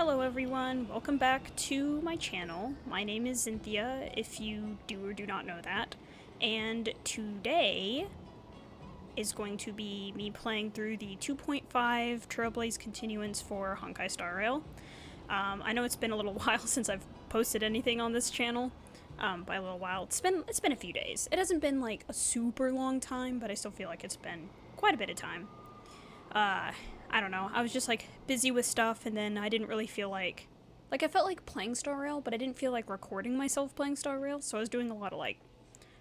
Hello everyone, welcome back to my channel. My name is Cynthia, if you do or do not know that. And today is going to be me playing through the 2.5 Trailblaze Continuance for Honkai Star Rail. I know it's been a little while since I've posted anything on this channel. By a little while, it's been a few days. It hasn't been like a super long time, but I still feel like it's been quite a bit of time. I don't know, I was just like busy with stuff, and then I didn't really feel like I felt like playing Star Rail, but I didn't feel like recording myself playing Star Rail, so I was doing a lot of like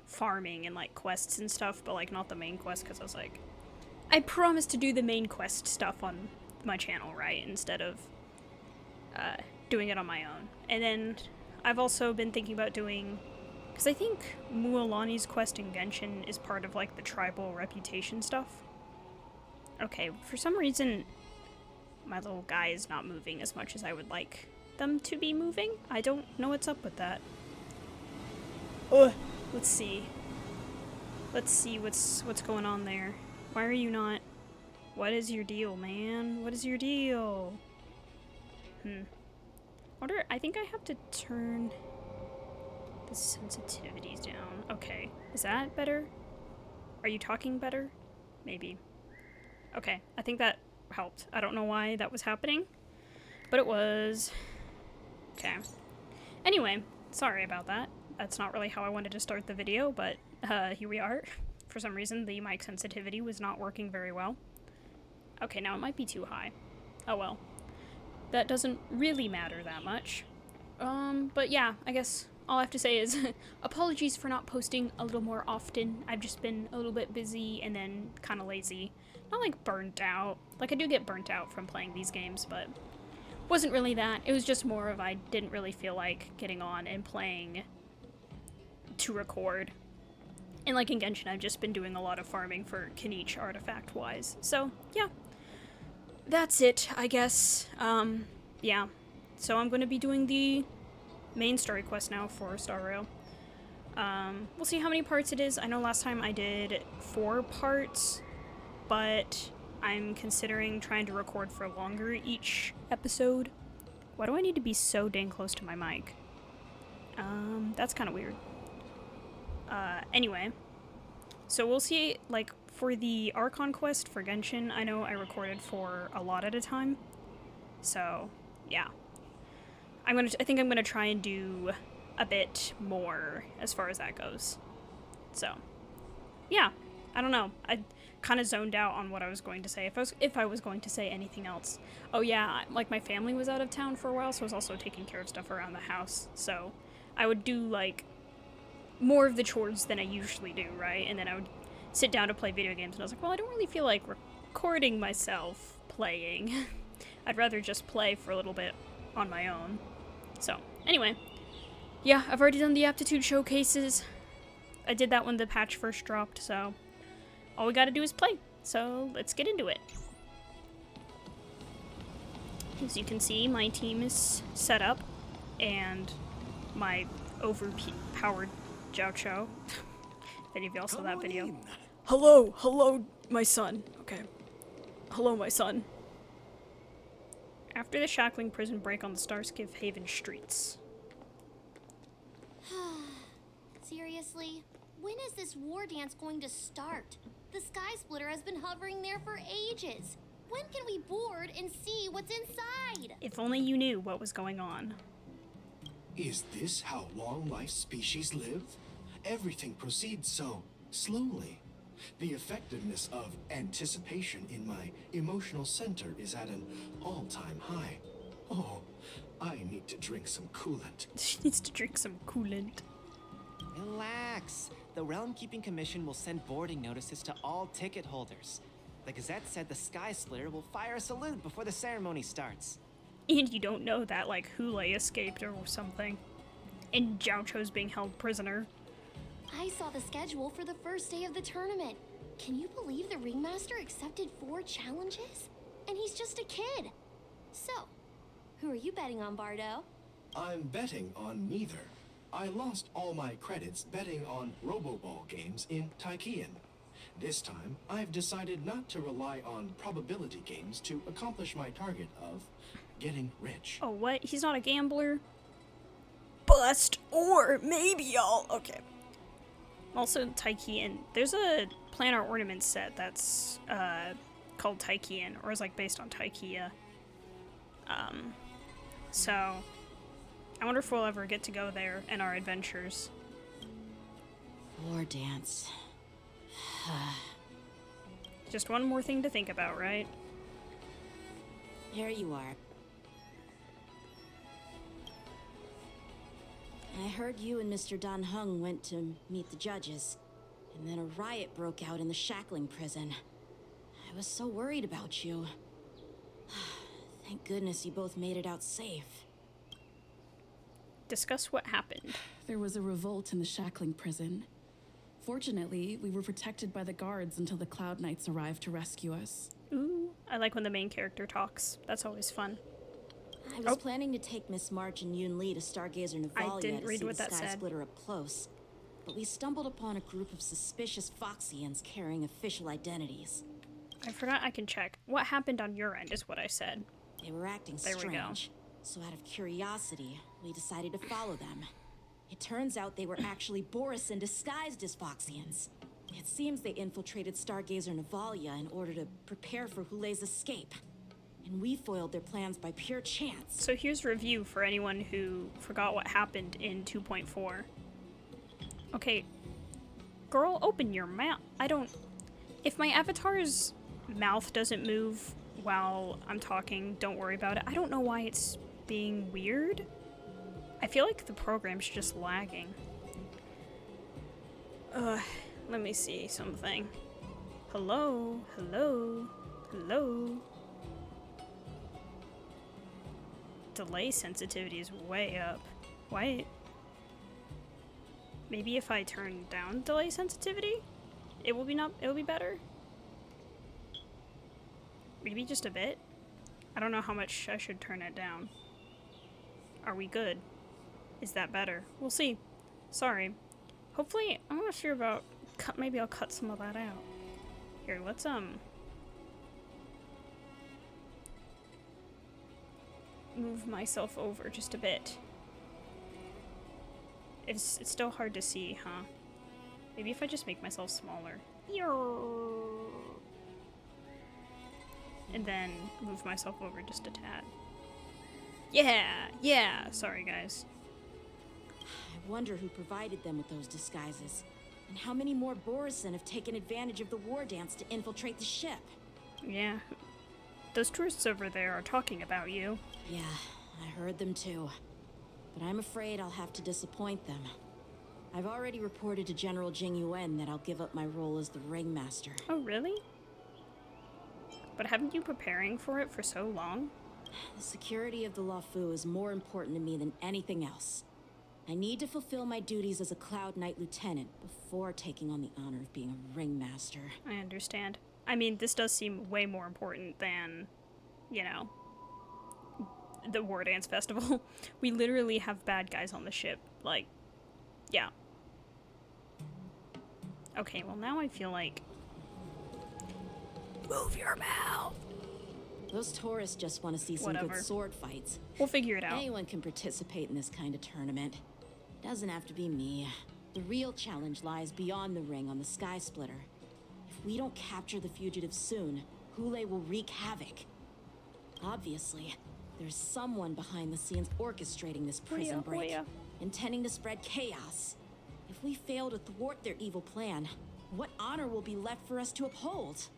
farming and like quests and stuff, but like not the main quest, because I was like, I promised to do the main quest stuff on my channel, right, instead of doing it on my own. And then I've also been thinking about doing, because I think Mualani's quest in Genshin is part of like the tribal reputation stuff. Okay, for some reason, my little guy is not moving as much as I would like them to be moving. I don't know what's up with that. Ugh, let's see. Let's see what's going on there. Why are you not... What is your deal, man? What is your deal? I think I have to turn the sensitivities down. Okay, is that better? Are you talking better? Maybe. Okay, I think that helped. I don't know why that was happening, but it was. Okay. Anyway, sorry about that. That's not really how I wanted to start the video, but here we are. For some reason, the mic sensitivity was not working very well. Okay, now it might be too high. Oh well. That doesn't really matter that much. But yeah, I guess all I have to say is apologies for not posting a little more often. I've just been a little bit busy and then kind of lazy. Not like burnt out. Like I do get burnt out from playing these games, but wasn't really that. It was just more of I didn't really feel like getting on and playing to record. And like in Genshin, I've just been doing a lot of farming for Kenichi artifact-wise. So yeah, that's it, I guess. Yeah. So I'm going to be doing the main story quest now for Star Rail. We'll see how many parts it is. I know last time I did 4 parts, but I'm considering trying to record for longer each episode. Why do I need to be so dang close to my mic? That's kind of weird. Anyway, so we'll see, like, for the Archon quest for Genshin, I know I recorded for a lot at a time, so, yeah. I think I'm gonna try and do a bit more as far as that goes. So, yeah, I don't know. I kind of zoned out on what I was going to say, if I was going to say anything else. Oh yeah, like my family was out of town for a while, so I was also taking care of stuff around the house, so I would do like more of the chores than I usually do, right? And then I would sit down to play video games, and I was like, well, I don't really feel like recording myself playing. I'd rather just play for a little bit on my own. So, anyway, yeah, I've already done the aptitude showcases. I did that when the patch first dropped, so all we gotta do is play. So, let's get into it. As you can see, my team is set up, and my overpowered Jiao. If any of y'all saw that video. Hello, my son. Okay. Hello, my son. After the shackling prison break on the Starskiff Haven streets. Seriously? When is this war dance going to start? The Sky Splitter has been hovering there for ages. When can we board and see what's inside? If only you knew what was going on. Is this how long-life species live? Everything proceeds so slowly. The effectiveness of anticipation in my emotional center is at an all-time high. Oh, I need to drink some coolant. She needs to drink some coolant. Relax. The Realm Keeping Commission will send boarding notices to all ticket holders. The Gazette said the Sky Splitter will fire a salute before the ceremony starts. And you don't know that, like, Hoolay escaped or something. And Jiao's being held prisoner. I saw the schedule for the first day of the tournament. Can you believe the ringmaster accepted 4 challenges? And he's just a kid. So, who are you betting on, Bardo? I'm betting on neither. I lost all my credits betting on Roboball games in Taikian. This time, I've decided not to rely on probability games to accomplish my target of getting rich. Oh, what? He's not a gambler? Bust! Or maybe I'll... Okay. Also, Taikian. There's a planar ornament set that's called Taikian, or is like based on Taikia. So, I wonder if we'll ever get to go there in our adventures. War dance. Just one more thing to think about, right? Here you are. I heard you and Mr. Dan Heng went to meet the judges, and then a riot broke out in the shackling prison. I was so worried about you. Thank goodness you both made it out safe. Discuss what happened. There was a revolt in the shackling prison. Fortunately, we were protected by the guards until the Cloud Knights arrived to rescue us. Ooh, I like when the main character talks. That's always fun. I was planning to take Miss March and Yun Li to Stargazer Navalia didn't to read see what the that Sky said. Splitter up close, but we stumbled upon a group of suspicious Foxians carrying official identities. I forgot I can check. What happened on your end is what I said. They were acting There we go. strange, so out of curiosity, we decided to follow them. It turns out they were actually Borisin disguised as Foxians. It seems they infiltrated Stargazer Navalia in order to prepare for Hoolay's escape. And we foiled their plans by pure chance. So here's a review for anyone who forgot what happened in 2.4. Okay, girl, open your mouth. If my avatar's mouth doesn't move while I'm talking, don't worry about it. I don't know why it's being weird. I feel like the program's just lagging. Let me see something. Hello, hello, hello. Delay sensitivity is way up. Why? Maybe if I turn down delay sensitivity, it will be better. Maybe just a bit. I don't know how much I should turn it down. Are we good? Is that better? We'll see. Sorry. Hopefully, I'm not sure about maybe I'll cut some of that out. Here, let's move myself over just a bit. It's still hard to see, huh? Maybe if I just make myself smaller. And then move myself over just a tad. Yeah! Sorry, guys. I wonder who provided them with those disguises. And how many more Borisin have taken advantage of the war dance to infiltrate the ship? Yeah. Those tourists over there are talking about you. Yeah, I heard them too. But I'm afraid I'll have to disappoint them. I've already reported to General Jing Yuan that I'll give up my role as the ringmaster. Oh, really? But haven't you preparing for it for so long? The security of the Luofu is more important to me than anything else. I need to fulfill my duties as a Cloud Knight Lieutenant before taking on the honor of being a ringmaster. I understand. I mean, this does seem way more important than, you know, the War Dance Festival. We literally have bad guys on the ship. Like, yeah. Okay, well now I feel like... Move your mouth! Those tourists just want to see some Whatever. good sword fights. We'll figure it out. Anyone can participate in this kind of tournament. Doesn't have to be me. The real challenge lies beyond the ring on the Sky Splitter. If we don't capture the fugitives soon, Hoolay will wreak havoc. Obviously, there's someone behind the scenes orchestrating this prison break, intending to spread chaos. If we fail to thwart their evil plan, what honor will be left for us to uphold?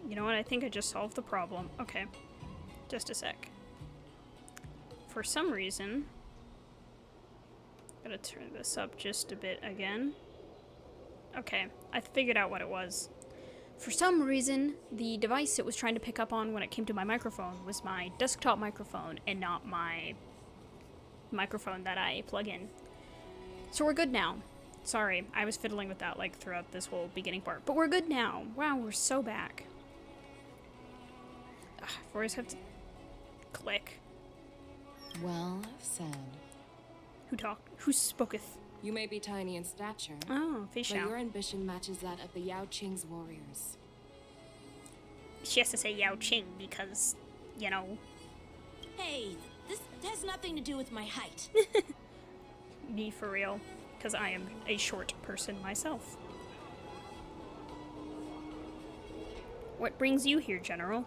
You know what? I think I just solved the problem. Okay. Just a sec. For some reason... Gotta turn this up just a bit again. Okay. I figured out what it was. For some reason, the device it was trying to pick up on when it came to my microphone was my desktop microphone and not my microphone that I plug in. So we're good now. Sorry, I was fiddling with that like throughout this whole beginning part. But we're good now. Wow, we're so back. Ugh, I always have to click. Well said. Who spoketh? You may be tiny in stature, Oh, fish but out. your ambition matches that of the Yao Qing's warriors. She has to say Yao Ching because, you know. Hey, this has nothing to do with my height. Me for real. Because I am a short person myself. What brings you here, General?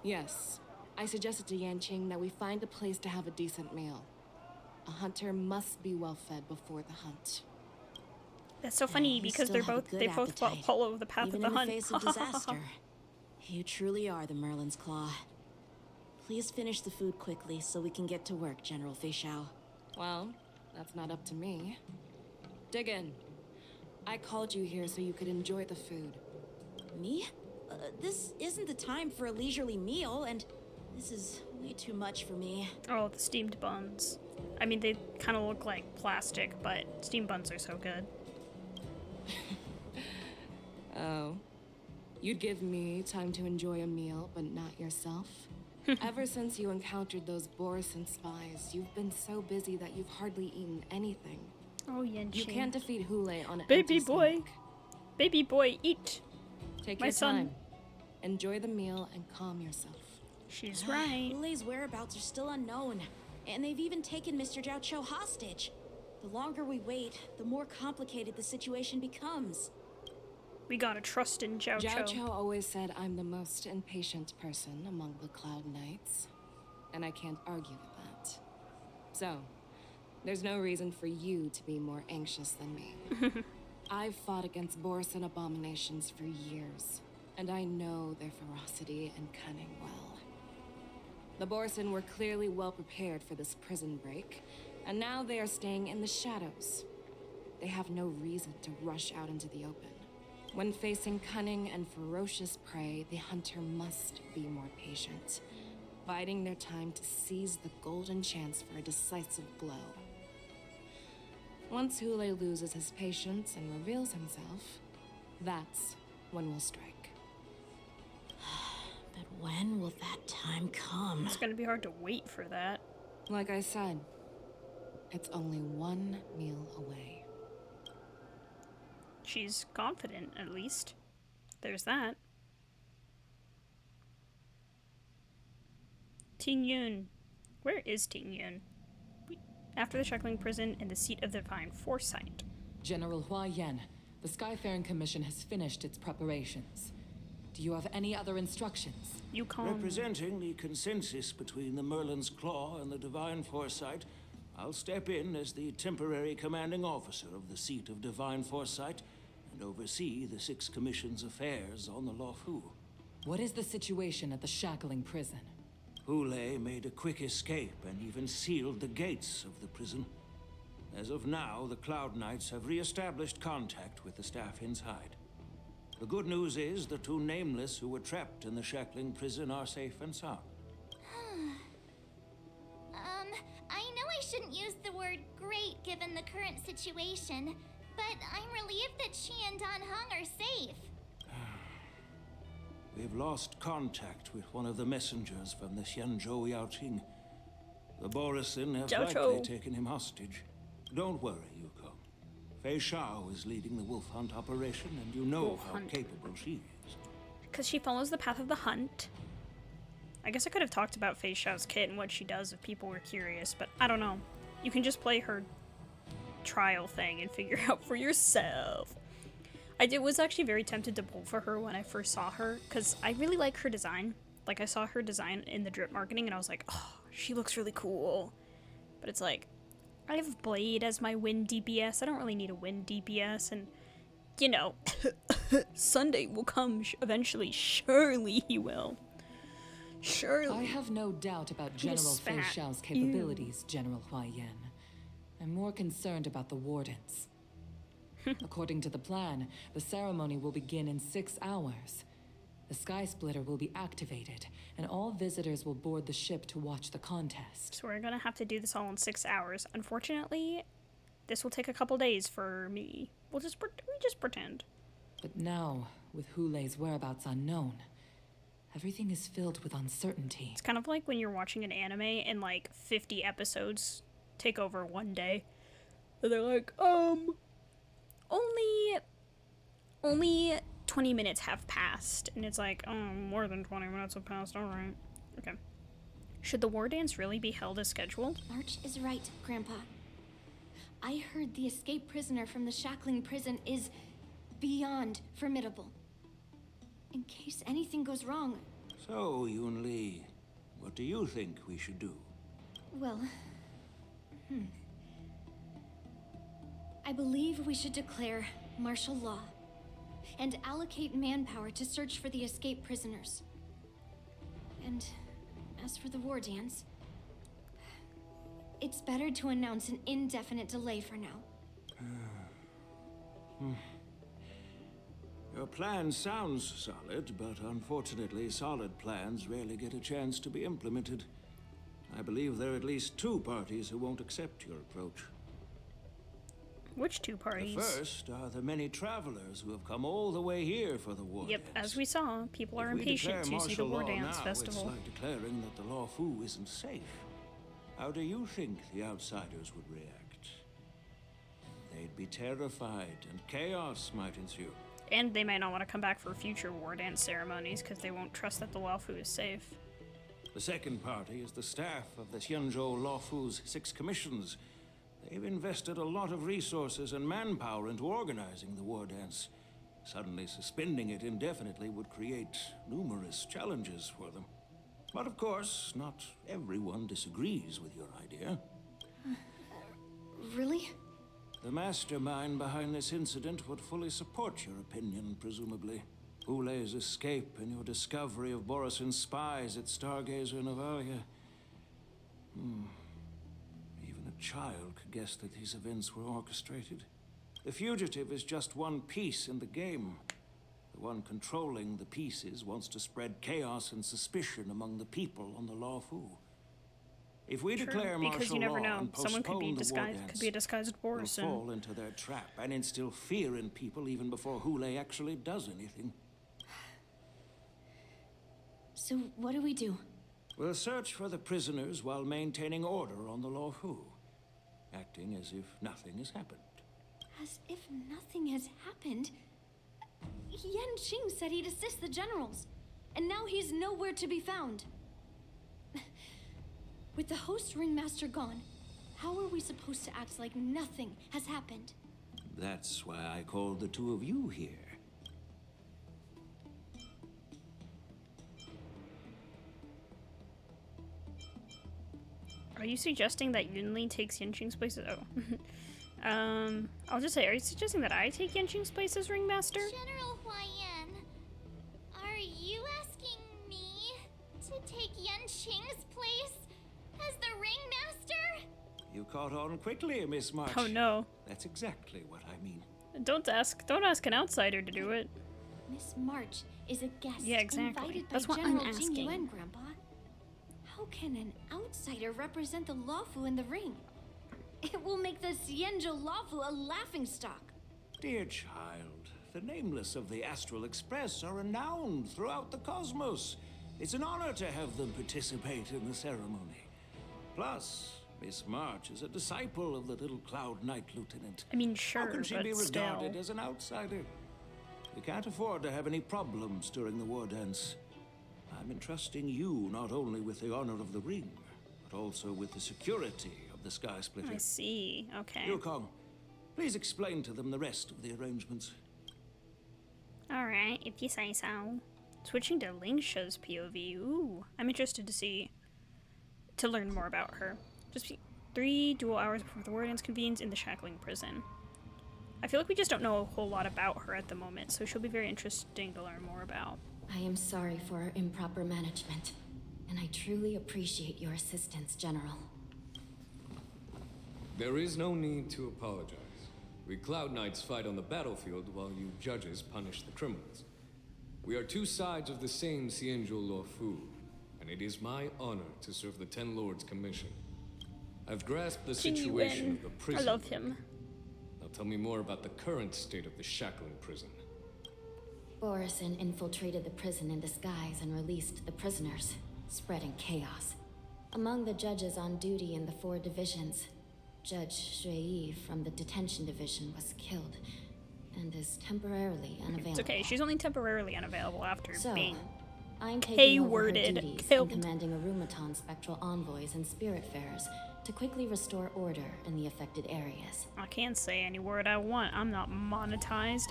Yes. I suggested to Yanqing that we find a place to have a decent meal. A hunter must be well fed before the hunt. That's so funny You because still have a good they both appetite, follow the path even of the in the hunt. face of disaster. You truly are the Merlin's Claw. Please finish the food quickly so we can get to work, General Fei Shao. Well, that's not up to me. Dig in. I called you here so you could enjoy the food. Me? This isn't the time for a leisurely meal, and this is way too much for me. Oh, the steamed buns. I mean, they kind of look like plastic, but steamed buns are so good. Oh. You'd give me time to enjoy a meal, but not yourself? Ever since you encountered those Borison spies, you've been so busy that you've hardly eaten anything. Oh, Yanqing. You can't defeat Hoolay on an Baby empty boy. stomach. Baby boy, eat. Take My your son. time. Enjoy the meal and calm yourself. She's right. Hulay's whereabouts are still unknown, and they've even taken Mr. Zhao Cho hostage. The longer we wait, the more complicated the situation becomes. We gotta trust in Zhao Cho. Zhao Cho always said I'm the most impatient person among the Cloud Knights, and I can't argue with that. So, there's no reason for you to be more anxious than me. I've fought against Borison abominations for years, and I know their ferocity and cunning well. The Borison were clearly well prepared for this prison break, and now they are staying in the shadows. They have no reason to rush out into the open. When facing cunning and ferocious prey, the hunter must be more patient, biding their time to seize the golden chance for a decisive blow. Once Hoolay loses his patience and reveals himself, that's when we'll strike. But when will that time come? It's gonna be hard to wait for that. Like I said, it's only one meal away. She's confident, at least. There's that. Ting Yun. Where is Ting Yun? After the Shackling Prison and the seat of the Divine Foresight. General Hua Yan, the Skyfaring Commission has finished its preparations. Do you have any other instructions? Yukon. Representing the consensus between the Merlin's Claw and the Divine Foresight, I'll step in as the temporary commanding officer of the seat of Divine Foresight and oversee the Six Commission's affairs on the Luofu. What is the situation at the Shackling Prison? Hoolay made a quick escape and even sealed the gates of the prison. As of now, the Cloud Knights have re-established contact with the staff inside. The good news is the two Nameless who were trapped in the Shackling Prison are safe and sound. I know I shouldn't use the word great given the current situation, but I'm relieved that she and Don Hung are safe. We've lost contact with one of the messengers from the Xianzhou Yaoqing. The Borison have Zhao likely Cho. taken him hostage. Don't worry, Yuko. Fei Shao is leading the wolf hunt operation, and you know Wolf how hunt. capable she is. Because she follows the path of the hunt. I guess I could have talked about Fei Shao's kit and what she does if people were curious, but I don't know. You can just play her trial thing and figure out for yourself. Was actually very tempted to pull for her when I first saw her, because I really like her design. Like, I saw her design in the drip marketing, and I was like, oh, she looks really cool. But it's like, I have Blade as my wind DPS. I don't really need a wind DPS, and, you know, Sunday will come eventually. Surely he will. Surely. I have no doubt about He General just Fei spat. Shao's capabilities, General Hua Yan. I'm more concerned about the wardens. According to the plan, the ceremony will begin in 6 hours. The Sky Splitter will be activated, and all visitors will board the ship to watch the contest. So we're gonna have to do this all in 6 hours. Unfortunately, this will take a couple days for me. We just pretend. But now, with Hulay's whereabouts unknown, everything is filled with uncertainty. It's kind of like when you're watching an anime and like 50 episodes take over one day. And they're like, only 20 minutes have passed, and it's like, oh, more than 20 minutes have passed, alright. Okay. Should the war dance really be held as scheduled? March is right, Grandpa. I heard the escaped prisoner from the shackling prison is beyond formidable. In case anything goes wrong, So, Yun-Li, what do you think we should do? well... I believe we should declare martial law and allocate manpower to search for the escaped prisoners. And as for the war dance, it's better to announce an indefinite delay for now. Your plan sounds solid, but unfortunately, solid plans rarely get a chance to be implemented. I believe there are at least 2 parties who won't accept your approach. Which 2 parties? The first are the many travelers who have come all the way here for the war Yep, dance. as we saw, people are If we impatient declare to see the martial war law dance now, festival. It's like declaring that the Law Fu isn't safe. How do you think the outsiders would react? They'd be terrified, and chaos might ensue. And they might not want to come back for future war dance ceremonies because they won't trust that the Laofu is safe. The second party is the staff of the Xianzhou Law Fu's 6 commissions. They've invested a lot of resources and manpower into organizing the war dance. Suddenly suspending it indefinitely would create numerous challenges for them. But of course, not everyone disagrees with your idea. Really? The mastermind behind this incident would fully support your opinion, presumably. Houlay's escape and your discovery of Borison's spies at Stargazer Navalia. Even a child could guess that these events were orchestrated. The fugitive is just one piece in the game. The one controlling the pieces wants to spread chaos and suspicion among the people on the Law Fu. If we declare martial because you never law know. and Someone could be postpone the war disguised. dance, Could be a disguised we'll Borison. fall into their trap and instill fear in people even before Hoolay actually does anything. So what do we do? We'll search for the prisoners while maintaining order on the Law Fu, acting as if nothing has happened. As if nothing has happened? Yan Qing said he'd assist the generals, and now he's nowhere to be found. With the host ringmaster gone, how are we supposed to act like nothing has happened? That's why I called the 2 of you here. Are you suggesting that Yunli takes Yanqing's place as... Oh. I'll just say, are you suggesting that I take Yanqing's place as ringmaster? General Huayan, are you asking me to take Yan Qing's place as the ringmaster? You caught on quickly, Miss March. Oh no. That's exactly what I mean. Don't ask an outsider to do it. Miss March is a guest Yeah, exactly. invited by That's what I'm General Jing asking. Yuan, Grandpa. How can an outsider represent the Lawfu in the ring? It will make the Xianzhou Lawfu a laughingstock. Dear child, the nameless of the Astral Express are renowned throughout the cosmos. It's an honor to have them participate in the ceremony. Plus, Miss March is a disciple of the little Cloud Knight Lieutenant. I mean, sure, How can she but be regarded still. as an outsider? We can't afford to have any problems during the war dance. I'm entrusting you not only with the honor of the ring, but also with the security of the Sky Splitter. I see. Okay. Yukong, please explain to them the rest of the arrangements. Alright, if you say so. Switching to Lingsha's POV. Ooh, I'm interested to learn more about her. Just 3 dual hours before the war dance convenes in the shackling prison. I feel like we just don't know a whole lot about her at the moment, so she'll be very interesting to learn more about. I am sorry for our improper management, and I truly appreciate your assistance, General. There is no need to apologize. We Cloud Knights fight on the battlefield while you judges punish the criminals. We are 2 sides of the same Xianzhou Luofu, and it is my honor to serve the Ten Lords' commission. I've grasped the situation of the I prison. love him. Now tell me more about the current state of the shackling prison. Borison infiltrated the prison in disguise and released the prisoners, spreading chaos. Among the judges on duty in the 4 divisions, Judge Shui from the detention division was killed, and is temporarily unavailable. It's okay, she's only temporarily unavailable after So, being I'm taking over her K-worded, duties killed. and commanding Arumaton spectral envoys and spiritfarers to quickly restore order in the affected areas. I can't say any word I want. I'm not monetized.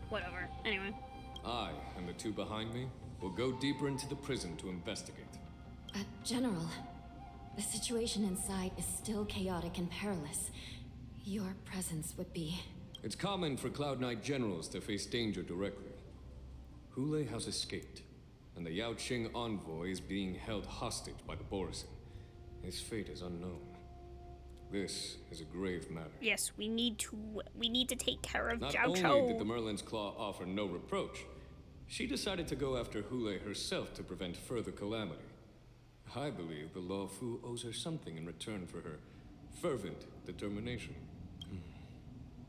Whatever. Anyway. I and the two behind me will go deeper into the prison to investigate. General, the situation inside is still chaotic and perilous. Your presence would be... It's common for Cloud Knight generals to face danger directly. Hoolay has escaped, and the Yaoqing envoy is being held hostage by the Borisin. His fate is unknown. This is a grave matter. Yes, we need to take care of Not Jiao only Chou. did the Merlin's Claw offer no reproach, she decided to go after Hoolay herself to prevent further calamity. I believe the Law Fu owes her something in return for her fervent determination.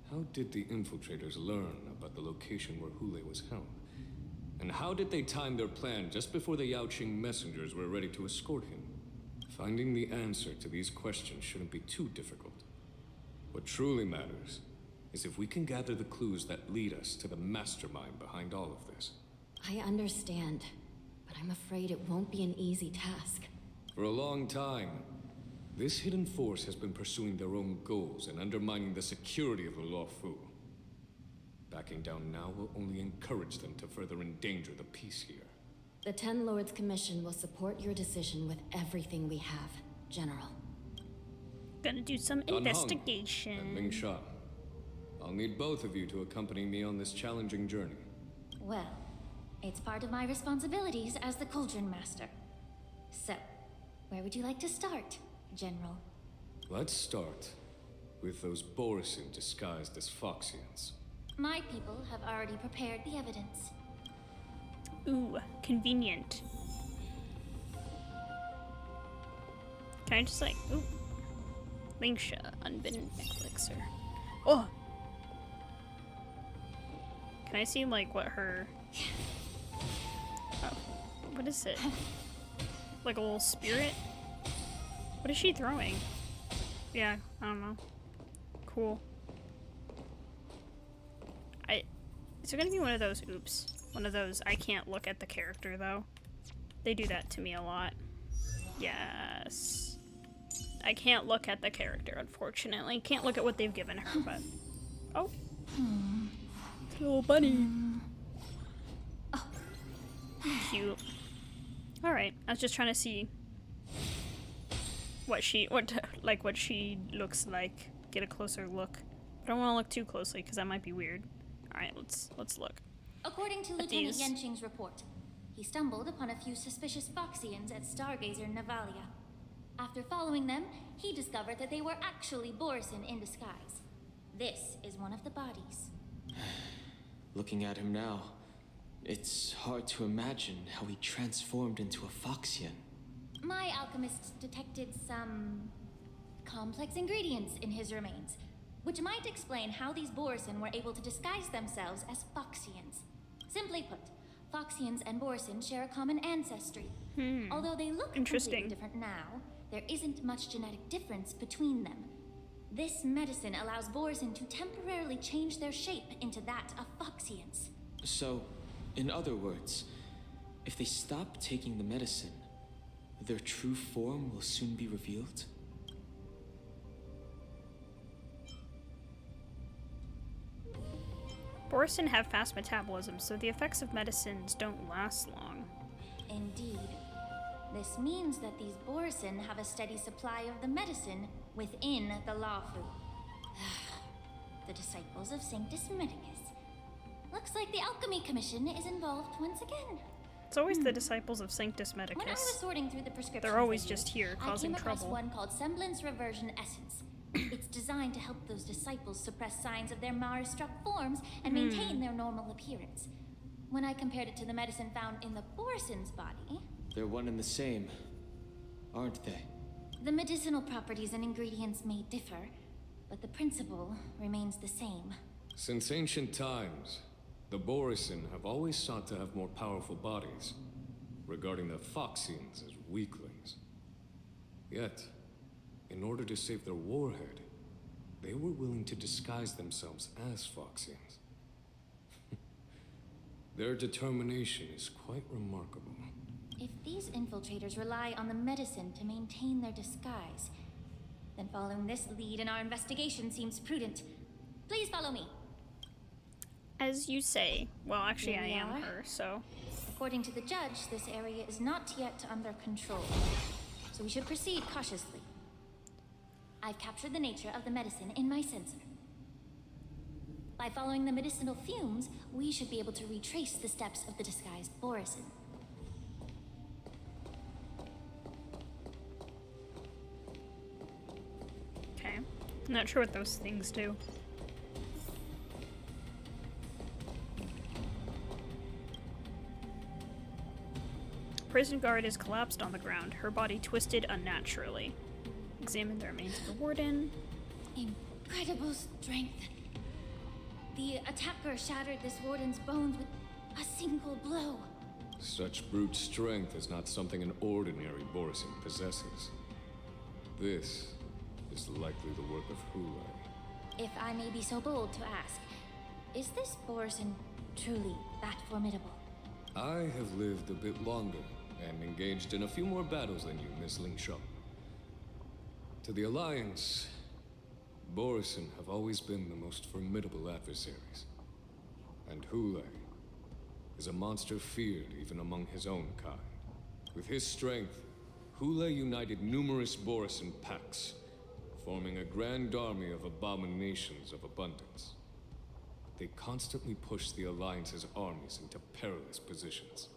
How did the infiltrators learn about the location where Hoolay was held? And how did they time their plan just before the Yaoqing messengers were ready to escort him? Finding the answer to these questions shouldn't be too difficult. What truly matters is if we can gather the clues that lead us to the mastermind behind all of this. I understand, but I'm afraid it won't be an easy task. For a long time, this hidden force has been pursuing their own goals and undermining the security of the Law Fu. Backing down now will only encourage them to further endanger the peace here. The Ten Lords Commission will support your decision with everything we have, General. Gonna do some Dan Heng investigation. and Ming Sha. I'll need both of you to accompany me on this challenging journey. Well, it's part of my responsibilities as the Cauldron Master. So, where would you like to start, General? Let's start with those Borisin disguised as Foxians. My people have already prepared the evidence. Ooh, convenient. Can I just like, ooh. Lingsha, unbidden elixir. Oh! Can I see like what her... Oh, what is it? Like a little spirit? What is she throwing? Yeah, I don't know. Cool. Is there gonna be one of those, oops. One of those, I can't look at the character though. They do that to me a lot. Yes. I can't look at the character, unfortunately. Can't look at what they've given her, but... Oh. It's a little bunny. Oh. Cute. Alright, I was just trying to see what she looks like. Get a closer look. I don't want to look too closely because that might be weird. Alright, let's look. According to At Lieutenant these. Yenqing's report, he stumbled upon a few suspicious Foxians at Stargazer Navalia. After following them, he discovered that they were actually Borisin in disguise. This is one of the bodies. Looking at him now, it's hard to imagine how he transformed into a Foxian. My alchemists detected some complex ingredients in his remains, which might explain how these Borisin were able to disguise themselves as Foxians. Simply put, Foxians and Borisin share a common ancestry. Although they look Interesting. completely different now, there isn't much genetic difference between them. This medicine allows Borisin to temporarily change their shape into that of Foxians. So, in other words, if they stop taking the medicine, their true form will soon be revealed? Borisin have fast metabolism, so the effects of medicines don't last long. Indeed. This means that these Borisin have a steady supply of the medicine within the Lawfu. The disciples of Sanctus Medicus. Looks like the Alchemy Commission is involved once again. It's always the disciples of Sanctus When I was Medicus. sorting through the prescriptions, They're always I just used, here I causing came across trouble. one called Semblance Reversion Essence. It's designed to help those disciples suppress signs of their Mara-struck forms and maintain their normal appearance. When I compared it to the medicine found in the Borisin's body, They're one and the same, aren't they? the medicinal properties and ingredients may differ, but the principle remains the same. Since ancient times, the Borisin have always sought to have more powerful bodies, regarding the Foxians as weaklings. Yet, in order to save their warhead, they were willing to disguise themselves as Foxians. Their determination is quite remarkable. If these infiltrators rely on the medicine to maintain their disguise, then following this lead in our investigation seems prudent. Please follow me. As you say. Well, actually, Here I we am are. her, so. According to the judge, this area is not yet under control, so we should proceed cautiously. I've captured the nature of the medicine in my sensor. By following the medicinal fumes, we should be able to retrace the steps of the disguised Borison. Okay. I'm not sure what those things do. Prison guard is collapsed on the ground, her body twisted unnaturally. Examine the remains of the warden. Incredible strength. The attacker shattered this warden's bones with a single blow. Such brute strength is not something an ordinary Borison possesses. This is likely the work of Hoolay. If I may be so bold to ask, is this Borison truly that formidable? I have lived a bit longer and engaged in a few more battles than you, Miss Lingshaw. To the Alliance, Borison have always been the most formidable adversaries. And Hoolay is a monster feared even among his own kind. With his strength, Hoolay united numerous Borison packs, forming a grand army of abominations of abundance. They constantly push the Alliance's armies into perilous positions.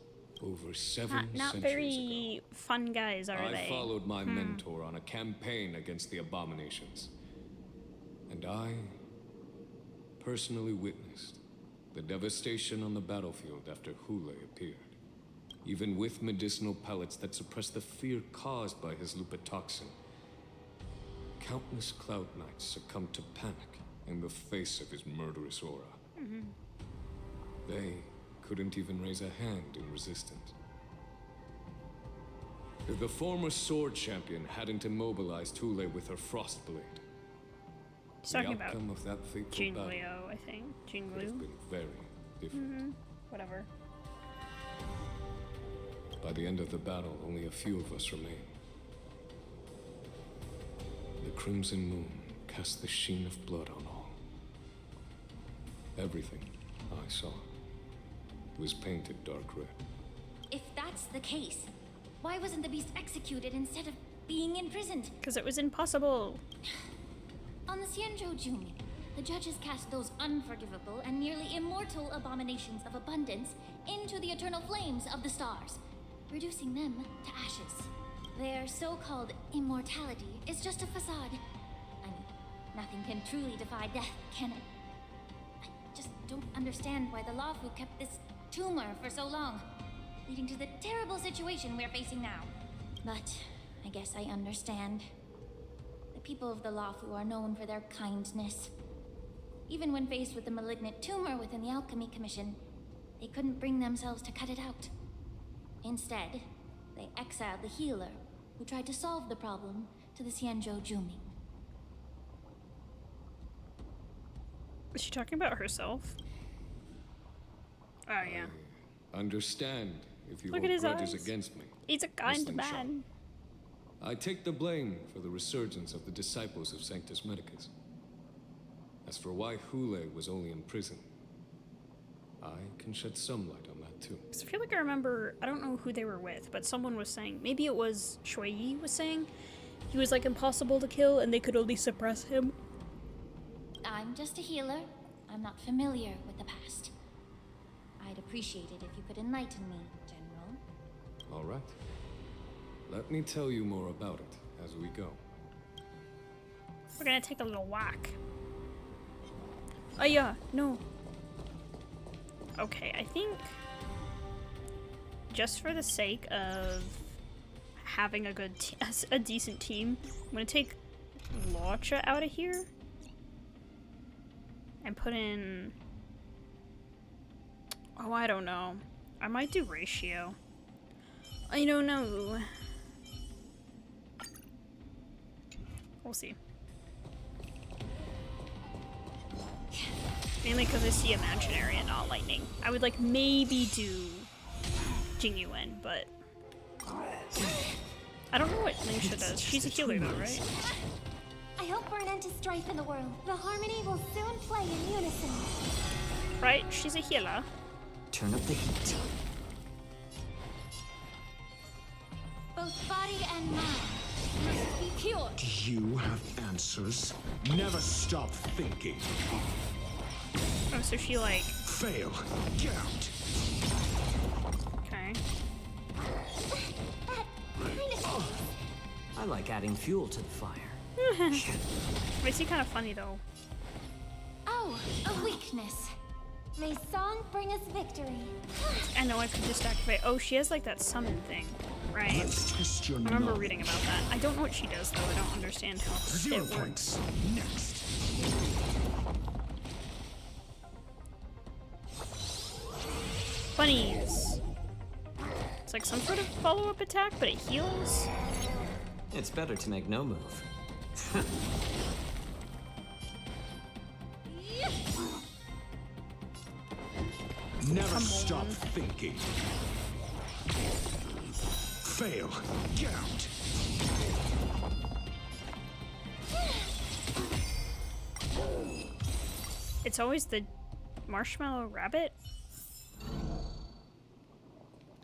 Over 7 Not centuries very ago, fun guys, are they? I followed my mentor on a campaign against the abominations. And I personally witnessed the devastation on the battlefield after Hoolay appeared. Even with medicinal pellets that suppress the fear caused by his lupitoxin, countless Cloud Knights succumbed to panic in the face of his murderous aura. They couldn't even raise a hand in resistance. If the former sword champion hadn't immobilized Hoolay with her frost blade, He's the talking about outcome of that fateful Jean battle Leo, I think. Jean would have Liu? been very different. Whatever. By the end of the battle, only a few of us remained. The crimson moon cast the sheen of blood on all. Everything I saw was painted dark red. If that's the case, why wasn't the beast executed instead of being imprisoned? Because it was impossible. On the Xianzhou, the judges cast those unforgivable and nearly immortal abominations of abundance into the eternal flames of the stars, reducing them to ashes. Their so-called immortality is just a facade. I mean, nothing can truly defy death, can it? I just don't understand why the Lawfu kept this tumor for so long, leading to the terrible situation we're facing now. But I guess I understand. The people of the Lawfu are known for their kindness. Even when faced with the malignant tumor within the Alchemy Commission, they couldn't bring themselves to cut it out. Instead, they exiled the healer, who tried to solve the problem, to the Xianzhou Juming. Is she talking about herself? Oh, yeah. Understand if you Look hold at his grudges eyes. against me. He's a kind Miss Lingshaw. man. I take the blame for the resurgence of the disciples of Sanctus Medicus. As for why Hoolay was only in prison, I can shed some light on that too. 'Cause I feel like I remember, I don't know who they were with, but someone was saying, maybe it was Shui Yi was saying, he was like impossible to kill and they could only suppress him. I'm just a healer. I'm not familiar with the past. I'd appreciate it if you could enlighten me, General. All right. Let me tell you more about it as we go. We're gonna take a little walk. Oh yeah, no. Okay, I think just for the sake of having a good, a decent team, I'm gonna take Lacha out of here and put in. Oh, I don't know. I might do Ratio. I don't know. We'll see. Mainly because I see imaginary and not lightning. I would like maybe do genuine, but I don't know what Lingsha does. She's a healer though, right? I hope for an end to strife in the world. The harmony will soon play in unison. Right? She's a healer. Turn up the heat. Both body and mind must be pure. Do you have answers? Never stop thinking. Oh, so she like... Fail. Get out. Okay. I like adding fuel to the fire. Makes you kind of funny though. Oh, a weakness. May song bring us victory. I know I could just activate. Oh, she has like that summon thing, right? Let's test your I remember knowledge. reading about that. I don't know what she does though. I don't understand how 0 it works. points. Next. Bunnies. It's like some sort of follow-up attack, but it heals. It's better to make no move. Never stop thinking. Fail. Get out. It's always the marshmallow rabbit.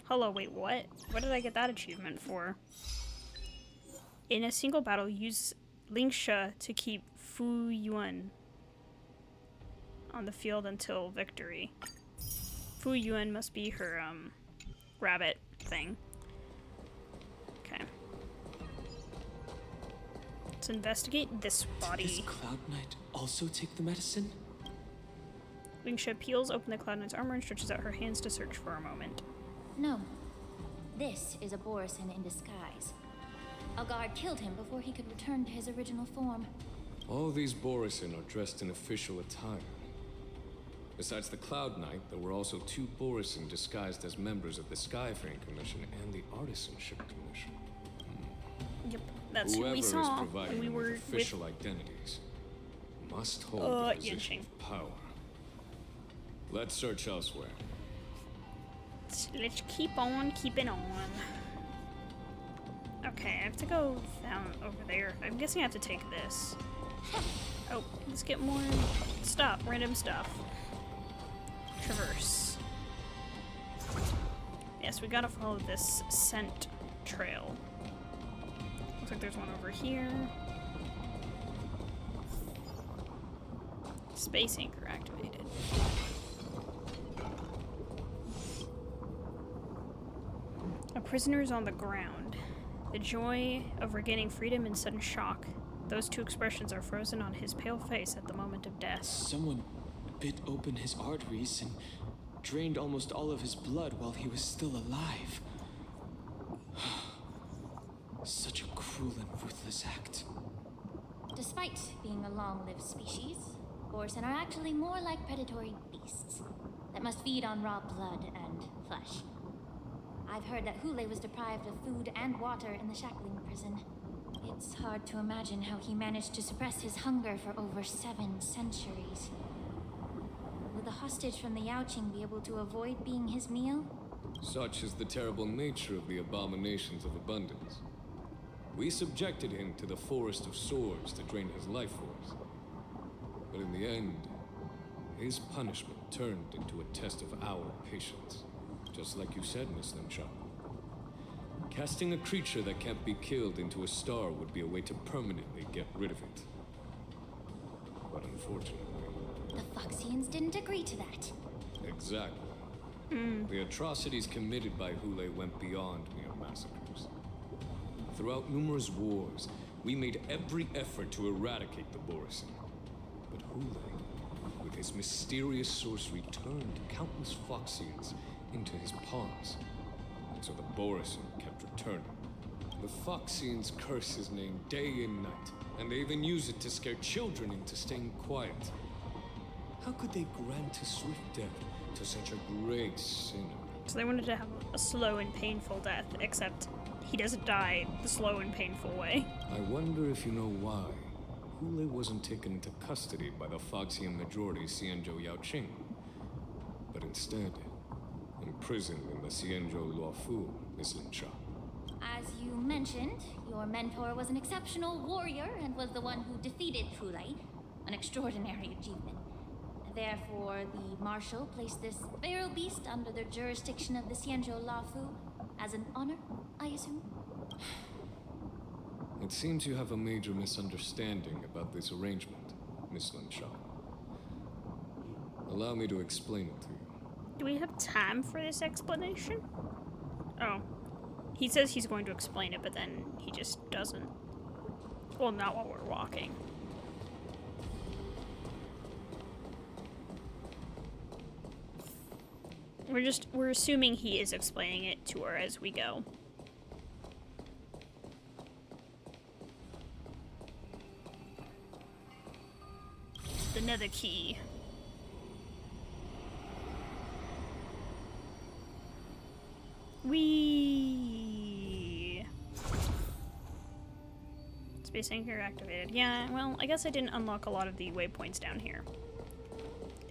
Hello, wait, what? What did I get that achievement for? In a single battle, use Lingsha to keep Fu Yuan on the field until victory. Fu Yuan must be her, rabbit thing. Okay. Let's investigate this body. Did this Cloud Knight also take the medicine? Lingsha peels open the Cloud Knight's armor and stretches out her hands to search for a moment. No. This is a Borisin in disguise. A guard killed him before he could return to his original form. All these Borisin are dressed in official attire. Besides the Cloud Knight, there were also 2 Borisin disguised as members of the Skyfaring Commission and the Artisanship Commission. Yep, that's Whoever who we is saw providing when we them were with with official identities must hold a position Yanqing. of power. Let's search elsewhere. Let's keep on keeping on. Okay, I have to go down over there. I'm guessing I have to take this. Oh, let's get more stuff, random stuff. Traverse. Yes, we gotta follow this scent trail. Looks like there's one over here. Space anchor activated. A prisoner is on the ground. The joy of regaining freedom and sudden shock. Those 2 expressions are frozen on his pale face at the moment of death. Someone bit open his arteries and drained almost all of his blood while he was still alive. Such a cruel and ruthless act. Despite being a long-lived species, Borisin are actually more like predatory beasts that must feed on raw blood and flesh. I've heard that Hoolay was deprived of food and water in the shackling prison. It's hard to imagine how he managed to suppress his hunger for over 7 centuries. Will the hostage from the Yaoqing be able to avoid being his meal? Such is the terrible nature of the abominations of abundance. We subjected him to the Forest of Swords to drain his life force. But in the end, his punishment turned into a test of our patience. Just like you said, Miss Lingsha. Casting a creature that can't be killed into a star would be a way to permanently get rid of it. But unfortunately... The Foxians didn't agree to that. Exactly. The atrocities committed by Hoolay went beyond mere massacres. Throughout numerous wars, we made every effort to eradicate the Borisin. But Hoolay, with his mysterious sorcery, turned countless Foxians into his pawns. And so the Borisin kept returning. The Foxians curse his name day and night, and they even use it to scare children into staying quiet. How could they grant a swift death to such a great sinner? So they wanted to have a slow and painful death, except he doesn't die the slow and painful way. I wonder if you know why Hoolay wasn't taken into custody by the Foxian majority Xianzhou Yaoqing, but instead imprisoned in the Xianzhou Luofu, Miss Lin Sha. As you mentioned, your mentor was an exceptional warrior and was the one who defeated Hoolay, an extraordinary achievement. Therefore, the Marshal placed this feral beast under the jurisdiction of the Xianzhou Luofu as an honor, I assume? It seems you have a major misunderstanding about this arrangement, Miss Lin Sha. Allow me to explain it to you. Do we have time for this explanation? Oh. He says he's going to explain it, but then he just doesn't. Well, not while we're walking. We're assuming he is explaining it to her as we go. The nether key. Space anchor activated. Yeah, well, I guess I didn't unlock a lot of the waypoints down here.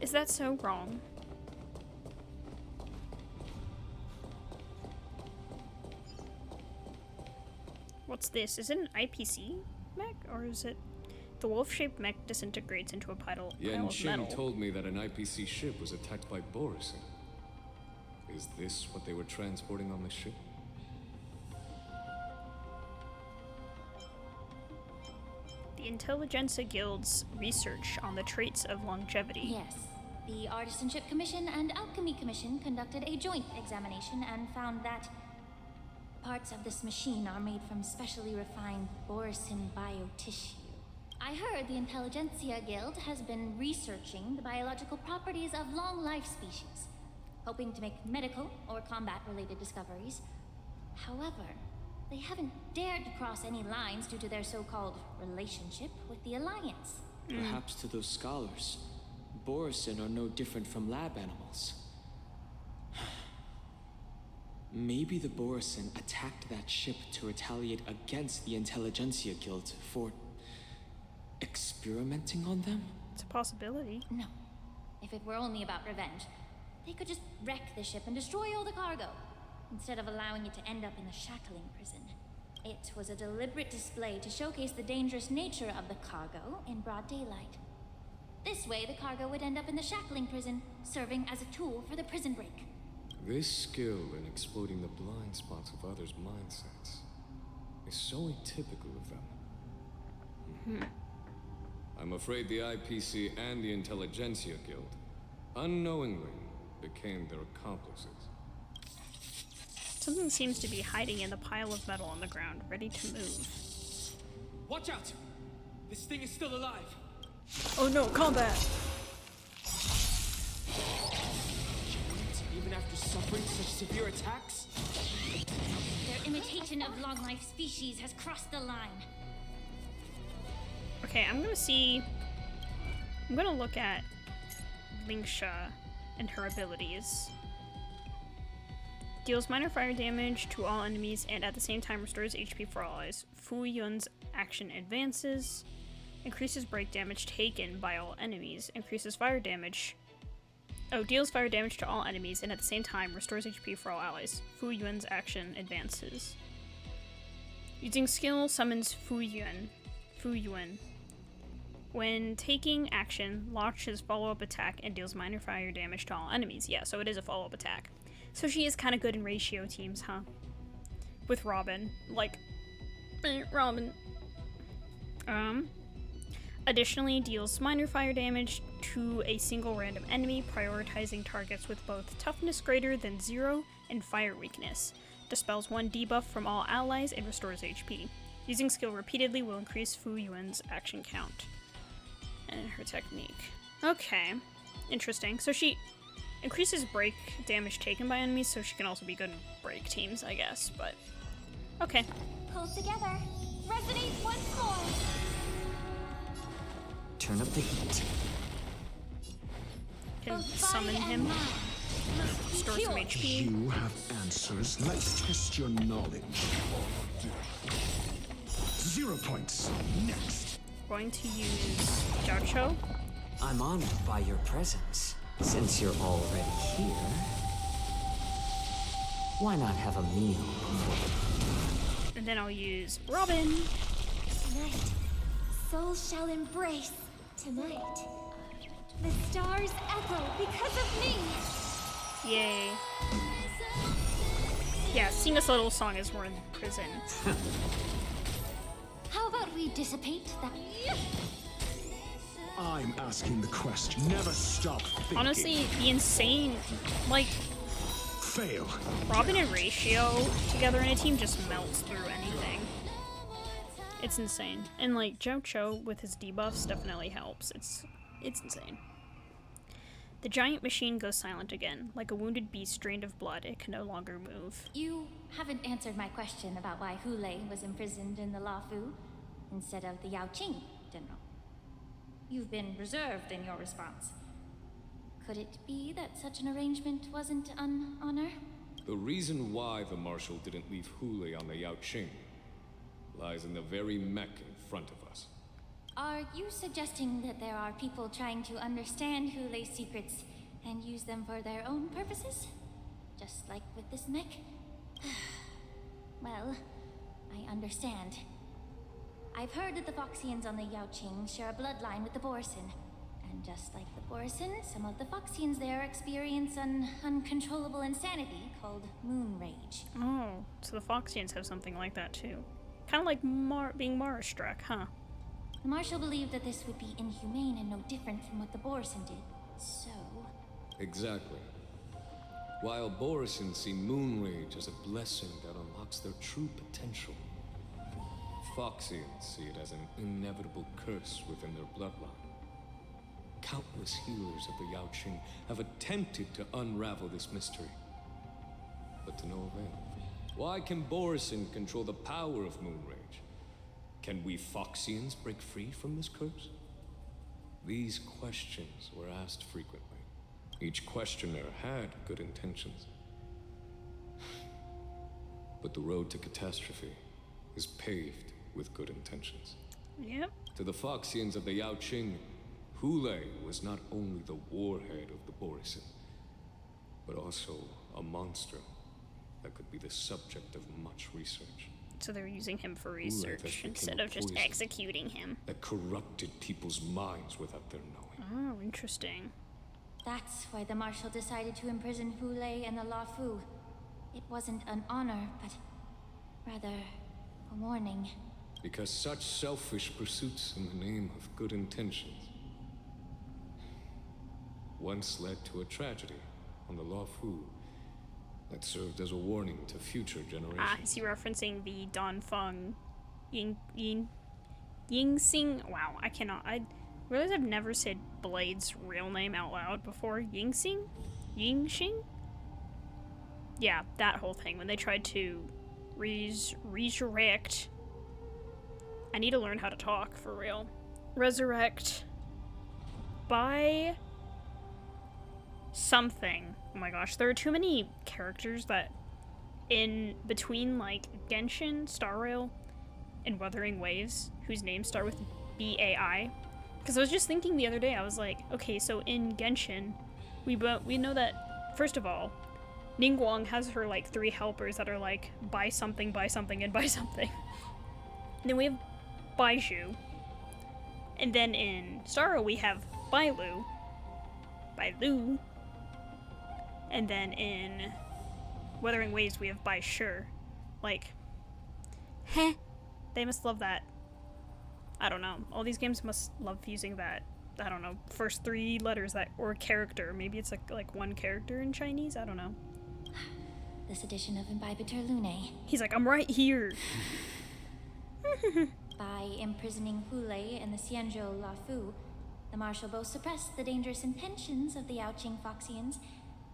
Is that so wrong? What's this? Is it an IPC mech? Or is it... The wolf-shaped mech disintegrates into a pile of metal. Yanqing told me that an IPC ship was attacked by Boris. Is this what they were transporting on the ship? The Intelligentsia Guild's research on the traits of longevity. Yes. The Artisanship Commission and Alchemy Commission conducted a joint examination and found that parts of this machine are made from specially refined Borisin biotissue. I heard the Intelligentsia Guild has been researching the biological properties of long-life species, hoping to make medical or combat-related discoveries. However, they haven't dared to cross any lines due to their so-called relationship with the Alliance. Perhaps to those scholars, Borisin are no different from lab animals. Maybe the Borisin attacked that ship to retaliate against the Intelligentsia Guild for experimenting on them? It's a possibility. No. If it were only about revenge, they could just wreck the ship and destroy all the cargo, instead of allowing it to end up in the shackling prison. It was a deliberate display to showcase the dangerous nature of the cargo in broad daylight. This way, the cargo would end up in the shackling prison, serving as a tool for the prison break. This skill in exploiting the blind spots of others' mindsets is so atypical of them. I'm afraid the IPC and the Intelligentsia Guild unknowingly became their accomplices. Something seems to be hiding in the pile of metal on the ground, ready to move. Watch out! This thing is still alive! Oh no, combat! Even after suffering such severe attacks? Their imitation of long-life species has crossed the line. Okay, I'm gonna look at Lingsha and her abilities. Deals minor fire damage to all enemies and at the same time restores HP for allies. Fu Yun's action advances. Increases break damage taken by all enemies. Increases fire damage. Oh, deals fire damage to all enemies and at the same time restores HP for all allies. Fu Yun's action advances. Using skill summons Fu Yun. When taking action, launch his follow-up attack and deals minor fire damage to all enemies. Yeah, so it is a follow-up attack. So she is kind of good in ratio teams, huh? With Robin. Like, Robin. Additionally, deals minor fire damage to a single random enemy, prioritizing targets with both toughness greater than 0 and fire weakness. Dispels 1 debuff from all allies and restores HP. Using skill repeatedly will increase Fu Yuan's action count. And her technique. Okay. Interesting. So she increases break damage taken by enemies, so she can also be good in break teams, I guess, but... Okay. Pull together. Resonate once more. Turn up the heat. Can summon him. Restore some HP. You have answers. Let's test your knowledge. 0 points. Next. going to use Jocho. I'm honored by your presence. Since you're already here, why not have a meal before And then I'll use Robin. Tonight, souls shall embrace. Tonight, the stars echo because of me. Yay. Yeah, sing us a little song as we're in prison. How about we dissipate that? I'm asking the question. Never stop thinking. Honestly, the insane, like, Fail. Robin and Ratio together in a team just melts through anything. It's insane. And like Jocho with his debuffs definitely helps. It's insane. The giant machine goes silent again. Like a wounded beast drained of blood, it can no longer move. You haven't answered my question about why Hoolay was imprisoned in the Lafu instead of the Yaoqing, General. You've been reserved in your response. Could it be that such an arrangement wasn't an honor? The reason why the Marshal didn't leave Hoolay on the Yaoqing lies in the very mech in front of us. Are you suggesting that there are people trying to understand Hoolay's secrets and use them for their own purposes? Just like with this mech? Well, I understand. I've heard that the Foxians on the Yaoqing share a bloodline with the Borson. And just like the Borson, some of the Foxians there experience an uncontrollable insanity called moon rage. Oh, so the Foxians have something like that too. Kind of like being Mara struck, huh? The Marshal believed that this would be inhumane and no different from what the Borson did. So... Exactly. While Borison see moon rage as a blessing that unlocks their true potential, Foxians see it as an inevitable curse within their bloodline. Countless healers of the Yaoqing have attempted to unravel this mystery, but to no avail. Why can Borison control the power of moon rage? Can we Foxians break free from this curse? These questions were asked frequently. Each questioner had good intentions. But the road to catastrophe is paved with good intentions. Yep. To the Foxians of the Yaoqing, Hoolay was not only the warhead of the Borison, but also a monster that could be the subject of much research. So they're using him for research instead of just executing him. That corrupted people's minds without their knowing. Oh, interesting. that's why the Marshal decided to imprison Hoolay and the Lafu. It wasn't an honor, but rather a warning. Because such selfish pursuits in the name of good intentions once led to a tragedy on the Lafu that served as a warning to future generations. Ah, is he referencing the Danfeng Yingxing? Wow, I cannot. I realize I've never said Blade's real name out loud before. Yingxing? Yingxing? Yeah, that whole thing. When they tried to resurrect... I need to learn how to talk, for real. Resurrect by something. Oh my gosh, there are too many characters that in between, like, Genshin, Star Rail, and Wuthering Waves, whose names start with BAI. Because I was just thinking the other day, I was like, okay, so in Genshin, we know that, first of all, Ningguang has her, like, 3 helpers that are like, buy something, and buy something. And then we have Baizhu. And then in Star Rail, we have Bailu. And then in Wuthering Waves, we have Baishur. Like, heh. They must love that. I don't know. All these games must love using that, I don't know, first 3 letters that, or character. Maybe it's like one character in Chinese? I don't know. This edition of Imbibitor Lunae. He's like, I'm right here. By imprisoning Hoolay and the Xianzhou Lafu, the Marshal both suppressed the dangerous intentions of the Yaoqing Foxians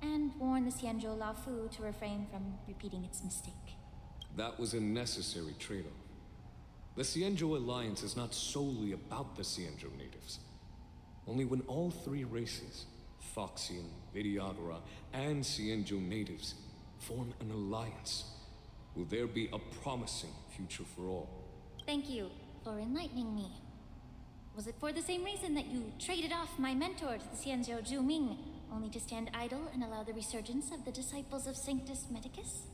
and warned the Xianzhou Lafu to refrain from repeating its mistake. That was a necessary trade-off. The Xianzhou alliance is not solely about the Xianzhou natives. Only when all 3 races, Foxian, Vidyadhara, and Xianzhou natives, form an alliance, will there be a promising future for all. Thank you for enlightening me. Was it for the same reason that you traded off my mentor to the Xianzhou Zhuming, only to stand idle and allow the resurgence of the disciples of Sanctus Medicus?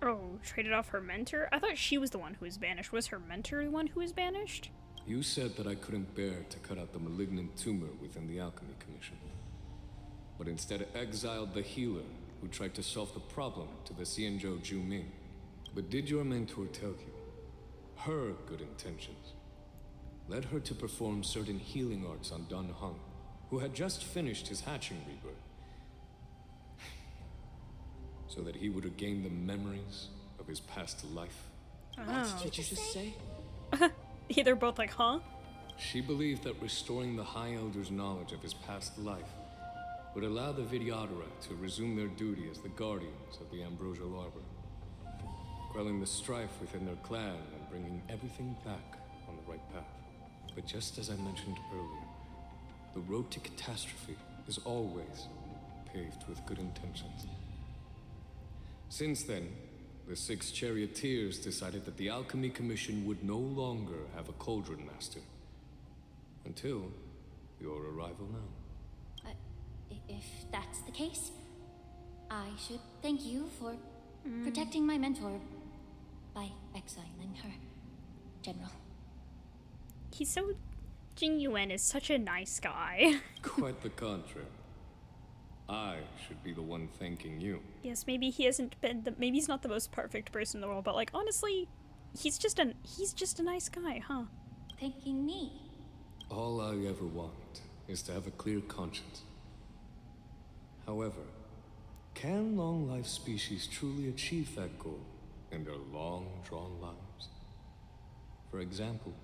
Oh, traded off her mentor? I thought she was the one who was banished. Was her mentor the one who was banished? You said that I couldn't bear to cut out the malignant tumor within the Alchemy Commission, but instead exiled the healer who tried to solve the problem to the Xianzhou Zhuming. But did your mentor tell you her good intentions led her to perform certain healing arts on Dan Heng, who had just finished his hatching rebirth, so that he would regain the memories of his past life? What did you just say? Yeah, they're both like, huh? She believed that restoring the High Elder's knowledge of his past life would allow the Vidyadhara to resume their duty as the guardians of the Ambrosial Arbor, quelling the strife within their clan and bringing everything back on the right path. But just as I mentioned earlier, the road to catastrophe is always paved with good intentions. Since then, the 6 charioteers decided that the Alchemy Commission would no longer have a cauldron master. Until your arrival now. If that's the case, I should thank you for protecting my mentor by exiling her, General. He's so... Jing Yuan is such a nice guy. Quite the contrary. I should be the one thanking you. Yes, maybe he hasn't been the... Maybe he's not the most perfect person in the world, but like, honestly, he's just a nice guy, huh? Thanking me? All I ever want is to have a clear conscience. However, can long-life species truly achieve that goal in their long-drawn lives? For example,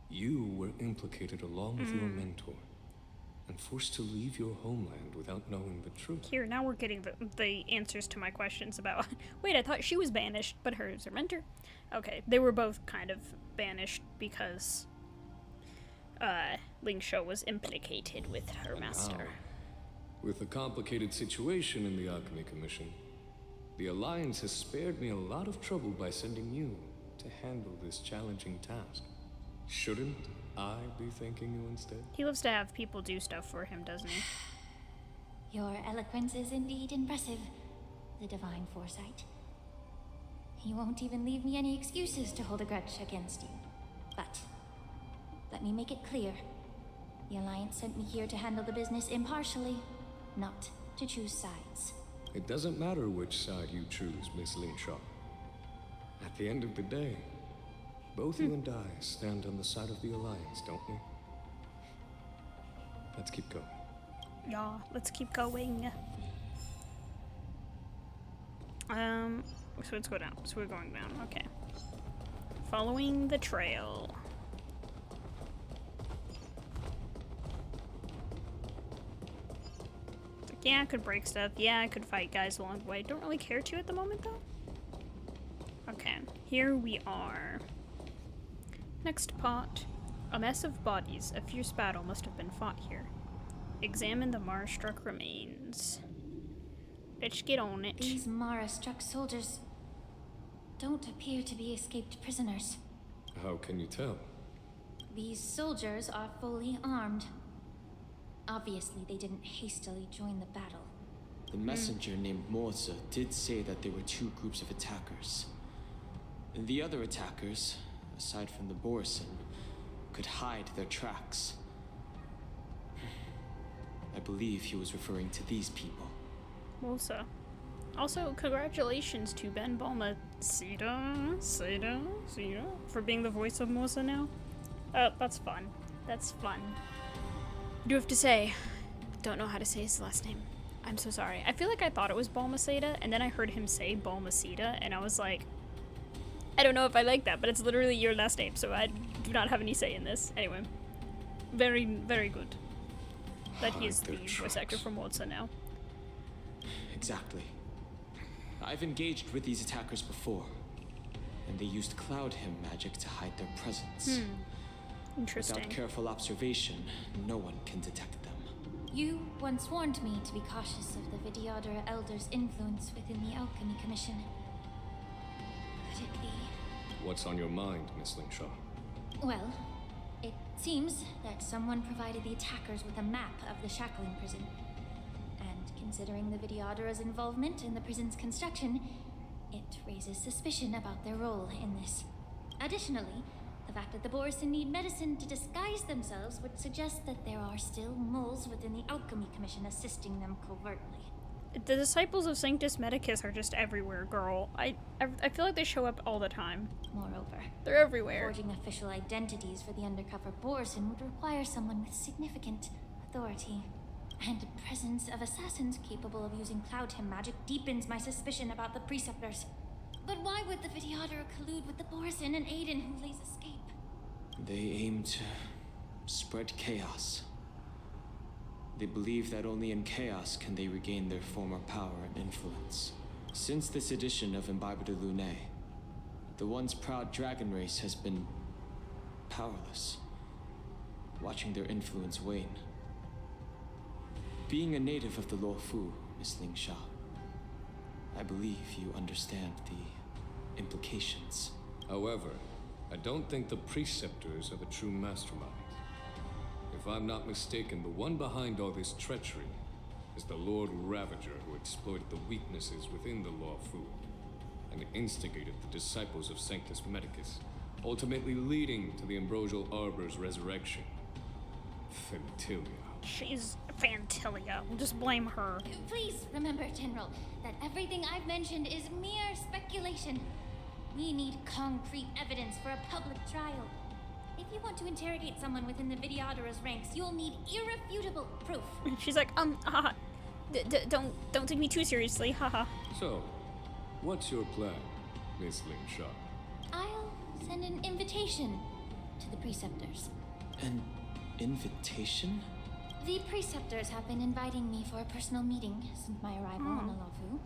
you were implicated along with your mentor and forced to leave your homeland without knowing the truth. Here, now we're getting the answers to my questions about... Wait, I thought she was banished, but her is her mentor. Okay, they were both kind of banished because Ling Shou was implicated with her master. Now, with the complicated situation in the Alchemy Commission, the Alliance has spared me a lot of trouble by sending you to handle this challenging task. Shouldn't I be thanking you instead? He loves to have people do stuff for him, doesn't he? Your eloquence is indeed impressive, the divine foresight. You won't even leave me any excuses to hold a grudge against you. But let me make it clear. The Alliance sent me here to handle the business impartially, not to choose sides. It doesn't matter which side you choose, Miss Ling Shou. At the end of the day, both you and I stand on the side of the Alliance, don't we? Let's keep going. Yeah, let's keep going. So let's go down. So we're going down, okay. Following the trail. It's like, yeah, I could break stuff. Yeah, I could fight guys along the way. Don't really care to at the moment, though. Okay, here we are. Next part. A mess of bodies. A fierce battle must have been fought here. Examine the Mara-struck remains. Let's get on it. These Mara-struck soldiers don't appear to be escaped prisoners. How can you tell? These soldiers are fully armed. Obviously, they didn't hastily join the battle. The messenger named Moza did say that there were 2 groups of attackers. And the other attackers, aside from the Borison, could hide their tracks. I believe he was referring to these people. Mosa. Also, congratulations to Ben Balmaceda for being the voice of Mosa now. That's fun. That's fun. I do have to say, don't know how to say his last name. I'm so sorry. I feel like I thought it was Balmaceda, and then I heard him say Balmaceda, and I was like, I don't know if I like that, but it's literally your last name, so I do not have any say in this. Anyway, very, very good that he is the voice actor for Moza now. Exactly. I've engaged with these attackers before, and they used cloud hymn magic to hide their presence. Interesting. Without careful observation, no one can detect them. You once warned me to be cautious of the Vidyadhara Elder's influence within the Alchemy Commission. Could it be? What's on your mind, Miss Ling Shou? Well, It seems that someone provided the attackers with a map of the shackling prison. And considering the Videodara's involvement in the prison's construction, it raises suspicion about their role in this. Additionally, the fact that the Borison need medicine to disguise themselves would suggest that there are still moles within the Alchemy Commission assisting them covertly. The disciples of Sanctus Medicus are just everywhere, girl. I feel like they show up all the time. Moreover, they're everywhere. Forging official identities for the undercover Borison would require someone with significant authority. And the presence of assassins capable of using Cloudhim magic deepens my suspicion about the Preceptors. But why would the Videodara collude with the Borison and aid in Hulay's escape? They aim to spread chaos. They believe that only in chaos can they regain their former power and influence. Since this edition of Imbibe de Lune, the once proud dragon race has been powerless, watching their influence wane. Being a native of the Luofu, Miss Ling Sha, I believe you understand the implications. However, I don't think the Preceptors are the true mastermind. If I'm not mistaken, the one behind all this treachery is the Lord Ravager who exploited the weaknesses within the Luofu and instigated the disciples of Sanctus Medicus, ultimately leading to the Ambrosial Arbor's resurrection. Fantilia. She's Fantilia. We'll just blame her. Please remember, General, that everything I've mentioned is mere speculation. We need concrete evidence for a public trial. If you want to interrogate someone within the Videodara's ranks, you'll need irrefutable proof. She's like, haha, don't take me too seriously, haha. So, what's your plan, Miss Ling Sha? I'll send an invitation to the Preceptors. An invitation? The Preceptors have been inviting me for a personal meeting since my arrival on the Luofu.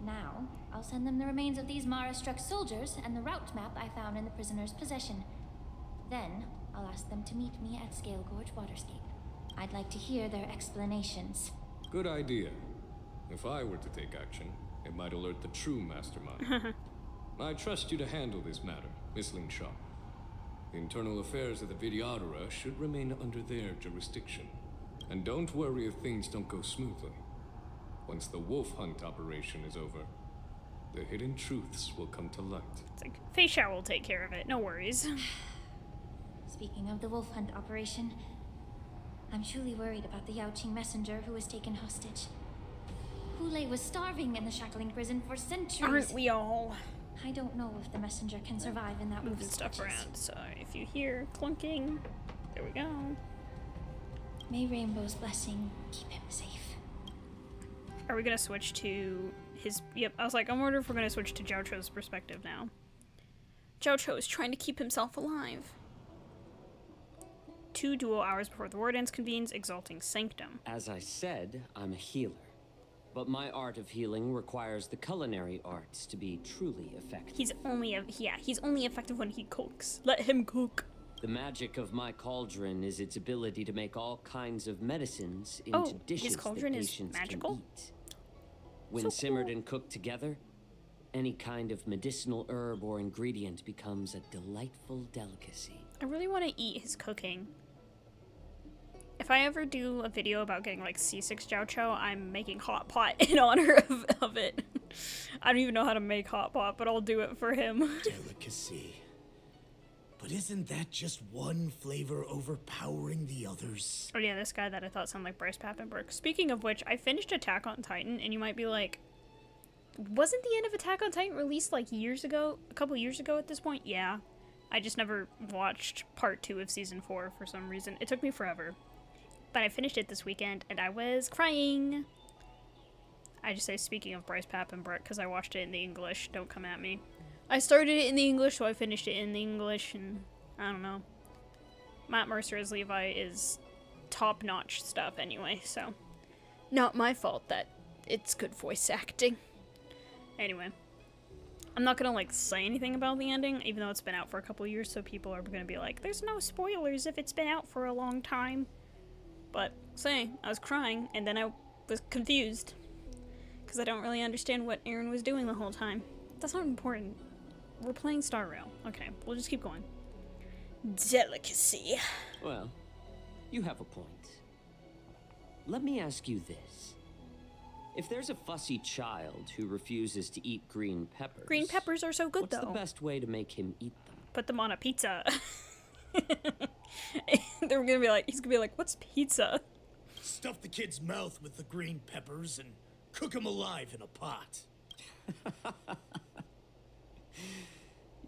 Now, I'll send them the remains of these Mara-struck soldiers and the route map I found in the prisoner's possession. Then, I'll ask them to meet me at Scale Gorge Waterscape. I'd like to hear their explanations. Good idea. If I were to take action, it might alert the true mastermind. I trust you to handle this matter, Miss Ling Sha. The internal affairs of the Videodara should remain under their jurisdiction. And don't worry if things don't go smoothly. Once the wolf hunt operation is over, the hidden truths will come to light. It's like, Feisha will take care of it, no worries. Speaking of the wolf hunt operation, I'm truly worried about the Yaoqing messenger who was taken hostage. Hoolay was starving in the shackling prison for centuries. Aren't we all? I don't know if the messenger can survive in that moving stuff around. So if you hear clunking, there we go. May Rainbow's blessing keep him safe. Are we gonna switch to his? Yep, I was like, I'm wondering if we're gonna switch to Zhao Cho's perspective now. Zhao Cho is trying to keep himself alive. 2 dual hours before the Wardens convenes, exalting Sanctum. As I said, I'm a healer. But my art of healing requires the culinary arts to be truly effective. He's only effective when he cooks. Let him cook. The magic of my cauldron is its ability to make all kinds of medicines into dishes his cauldron that is patients magical? can eat. When So simmered cool. and cooked together, any kind of medicinal herb or ingredient becomes a delightful delicacy. I really want to eat his cooking. If I ever do a video about getting like C6 Zhao Cho, I'm making hot pot in honor of it. I don't even know how to make hot pot, but I'll do it for him. Delicacy. But isn't that just one flavor overpowering the others? Oh yeah, this guy that I thought sounded like Bryce Papenbrook. Speaking of which, I finished Attack on Titan, and you might be like, wasn't the end of Attack on Titan released like years ago? A couple years ago at this point? Yeah. I just never watched part 2 of season 4 for some reason. It took me forever. But I finished it this weekend, and I was crying. I just say speaking of Bryce Papenbrook, because I watched it in the English. Don't come at me. I started it in the English, so I finished it in the English, and I don't know. Matt Mercer as Levi is top-notch stuff anyway, so not my fault that it's good voice acting. Anyway, I'm not gonna like say anything about the ending, even though it's been out for a couple years, so people are gonna be like, there's no spoilers if it's been out for a long time. But saying, I was crying, and then I was confused, because I don't really understand what Aaron was doing the whole time. That's not important. We're playing Star Rail. Okay, we'll just keep going. Delicacy. Well, you have a point. Let me ask you this. If there's a fussy child who refuses to eat green peppers... Green peppers are so good, what's though. the best way to make him eat them? Put them on a pizza. They're gonna be like, he's gonna be like, what's pizza? Stuff the kid's mouth with the green peppers and cook him alive in a pot.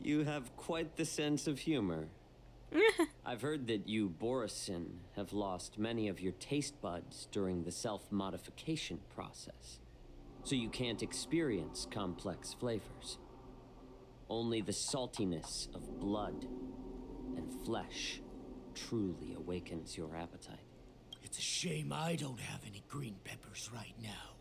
You have quite the sense of humor. I've heard that you, Borisin, have lost many of your taste buds during the self-modification process, so you can't experience complex flavors. Only the saltiness of blood and flesh truly awakens your appetite. It's a shame I don't have any green peppers right now.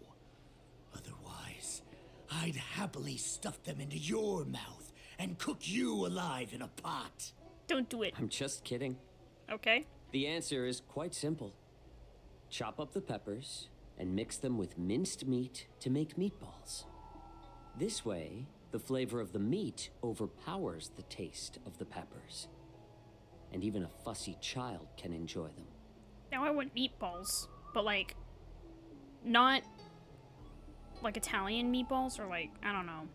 Otherwise, I'd happily stuff them into your mouth and cook you alive in a pot. Don't do it. I'm just kidding. Okay. The answer is quite simple. Chop up the peppers and mix them with minced meat to make meatballs. This way, the flavor of the meat overpowers the taste of the peppers. And even a fussy child can enjoy them. Now I want meatballs, but like, not like Italian meatballs or like, I don't know.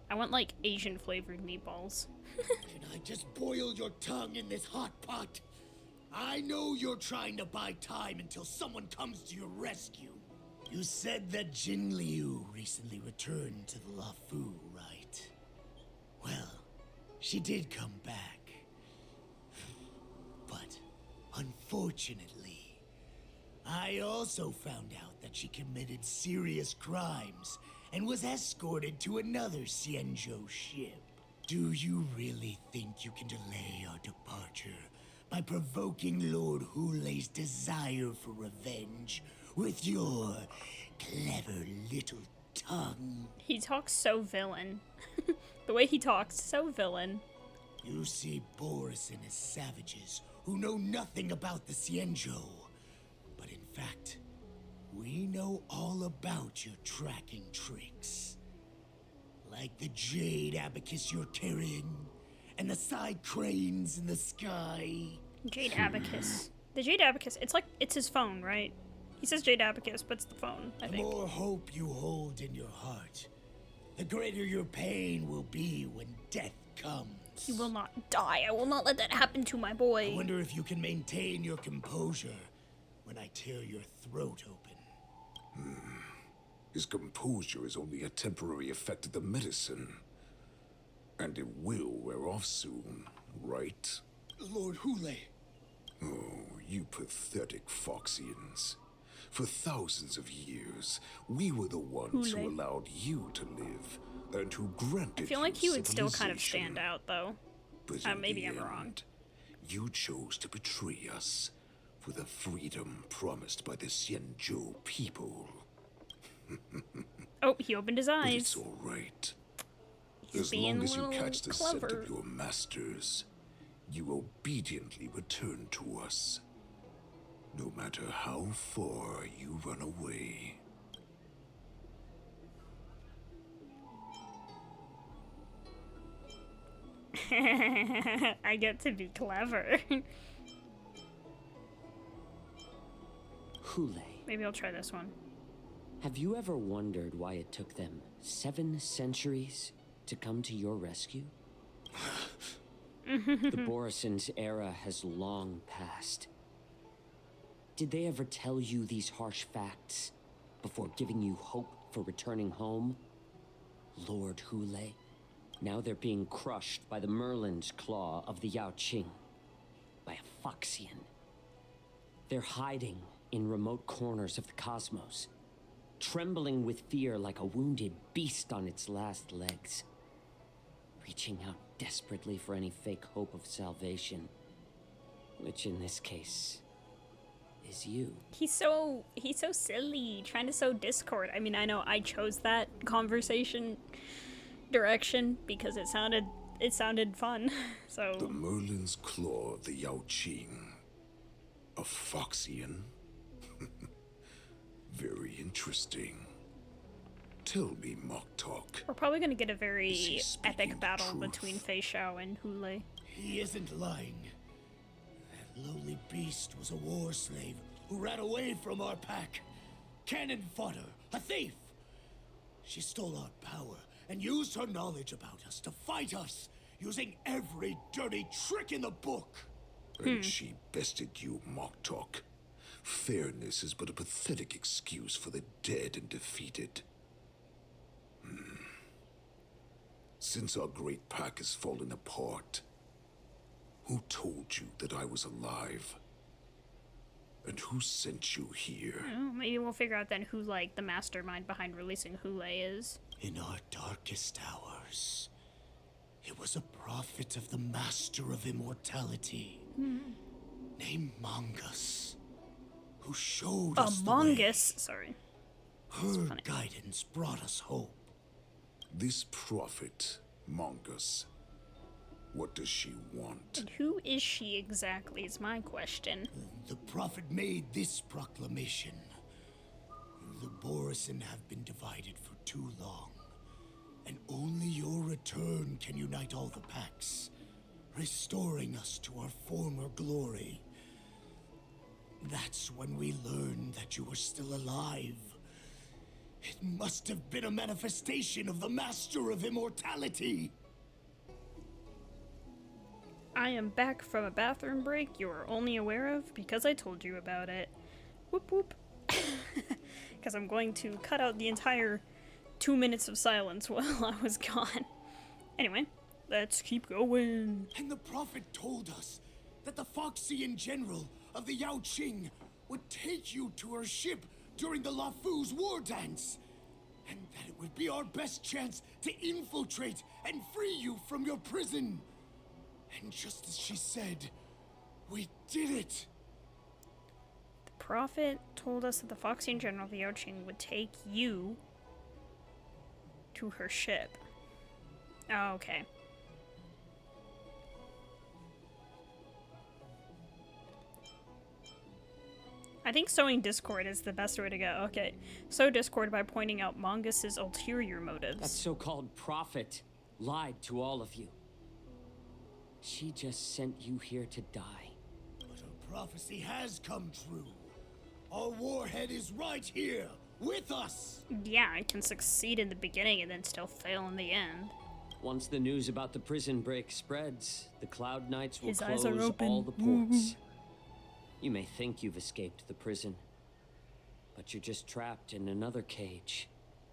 I want like Asian flavored meatballs. Can I just boil your tongue in this hot pot? I know you're trying to buy time until someone comes to your rescue. You said that Jin Liu recently returned to the LaFu, right? Well, she did come back. But, unfortunately, I also found out that she committed serious crimes and was escorted to another Xianzhou ship. Do you really think you can delay our departure by provoking Lord Hoolay's desire for revenge with your clever little tongue? He talks so villain. The way he talks, so villain. You see Borisin as savages who know nothing about the Xianzhou. But in fact, we know all about your tracking tricks. Like the jade abacus you're carrying, and the side cranes in the sky. Jade abacus. The jade abacus, it's like, it's his phone, right? He says jade abacus, but it's the phone, I think. The more hope you hold in your heart, the greater your pain will be when death comes. He will not die. I will not let that happen to my boy. I wonder if you can maintain your composure when I tear your throat open. His composure is only a temporary effect of the medicine. And it will wear off soon, right? Lord Hoolay. Oh, you pathetic Foxians. For thousands of years, we were the ones who allowed you to live, and who granted I feel like he you would still kind of civilization. stand out, though. But in Maybe the I'm wrong. end, you chose to betray us for the freedom promised by the Xianzhou people. Oh, he opened his But eyes. it's all right. He's As being long a as you little catch the scent clever. of your masters, you obediently return to us. No matter how far you run away. I get to be clever. Hoolay. Maybe I'll try this one. Have you ever wondered why it took them 7 centuries to come to your rescue? The Borisin's era has long passed. Did they ever tell you these harsh facts before giving you hope for returning home? Lord Hoolay, now they're being crushed by the Merlin's claw of the Yao Qing, by a Foxian. They're hiding in remote corners of the cosmos, trembling with fear like a wounded beast on its last legs, reaching out desperately for any fake hope of salvation, which in this case is you. He's so silly, trying to sow discord. I mean, I know I chose that conversation direction because it sounded fun. So The Merlin's claw of the Yao Qing. A Foxian? Very interesting. Tell me, Mock Talk. we're probably gonna get a Is very he speaking epic the battle truth? between Fei Xiao and Hoolay. He isn't lying. lowly beast was a war slave who ran away from our pack. Cannon fodder, a thief. She stole our power and used her knowledge about us to fight us, using every dirty trick in the book. And she bested you, Moktok. Fairness is but a pathetic excuse for the dead and defeated. Since our great pack has fallen apart, who told you that I was alive? And who sent you here? Oh, maybe we'll figure out then who, like, the mastermind behind releasing Hoolay is. In our darkest hours, it was a prophet of the Master of Immortality, named Mongus, who showed us the way. Mongus, sorry. Her guidance brought us hope. This prophet, Mongus, what does she want? And who is she exactly is my question. The prophet made this proclamation. The Borisin have been divided for too long, and only your return can unite all the packs, restoring us to our former glory. That's when we learned that you were still alive. It must have been a manifestation of the Master of Immortality. I am back from a bathroom break you are only aware of because I told you about it. Whoop whoop. Because I'm going to cut out the entire 2 minutes of silence while I was gone. Anyway, let's keep going. And the prophet told us that the Foxian general of the Yao Qing would take you to her ship during the LaFu's war dance, and that it would be our best chance to infiltrate and free you from your prison. And just as she said, we did it. The prophet told us that the Foxian general of the Yao Qing would take you to her ship. Oh, okay. I think sowing discord is the best way to go. Okay. Sow discord by pointing out Mongus's ulterior motives. That so-called prophet lied to all of you. She just sent you here to die. But her prophecy has come true. Our warhead is right here, with us. Yeah, it can succeed in the beginning and then still fail in the end. Once the news about the prison break spreads, the Cloud Knights will His eyes are close open. all the ports. You may think you've escaped the prison, but you're just trapped in another cage,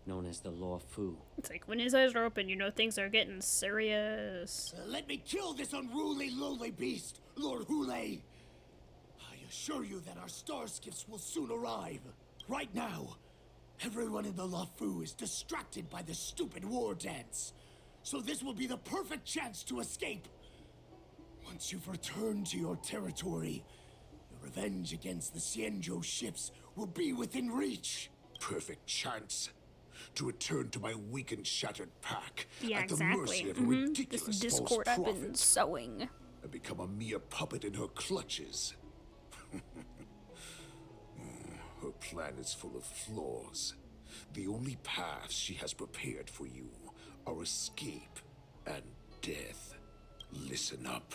known as the Luofu. It's like, when his eyes are open, you know things are getting serious. Let me kill this unruly, lowly beast, Lord Hoolay. I assure you that our star skiffs will soon arrive. Right now, everyone in the LaFu is distracted by the stupid war dance. So this will be the perfect chance to escape. Once you've returned to your territory, your revenge against the Xianzhou ships will be within reach. Perfect chance to return to my weak and shattered pack Yeah, at the exactly. mercy of a ridiculous This false discord I've been prophet sowing. and become a mere puppet in her clutches. Her plan is full of flaws. The only paths she has prepared for you are escape and death. Listen up.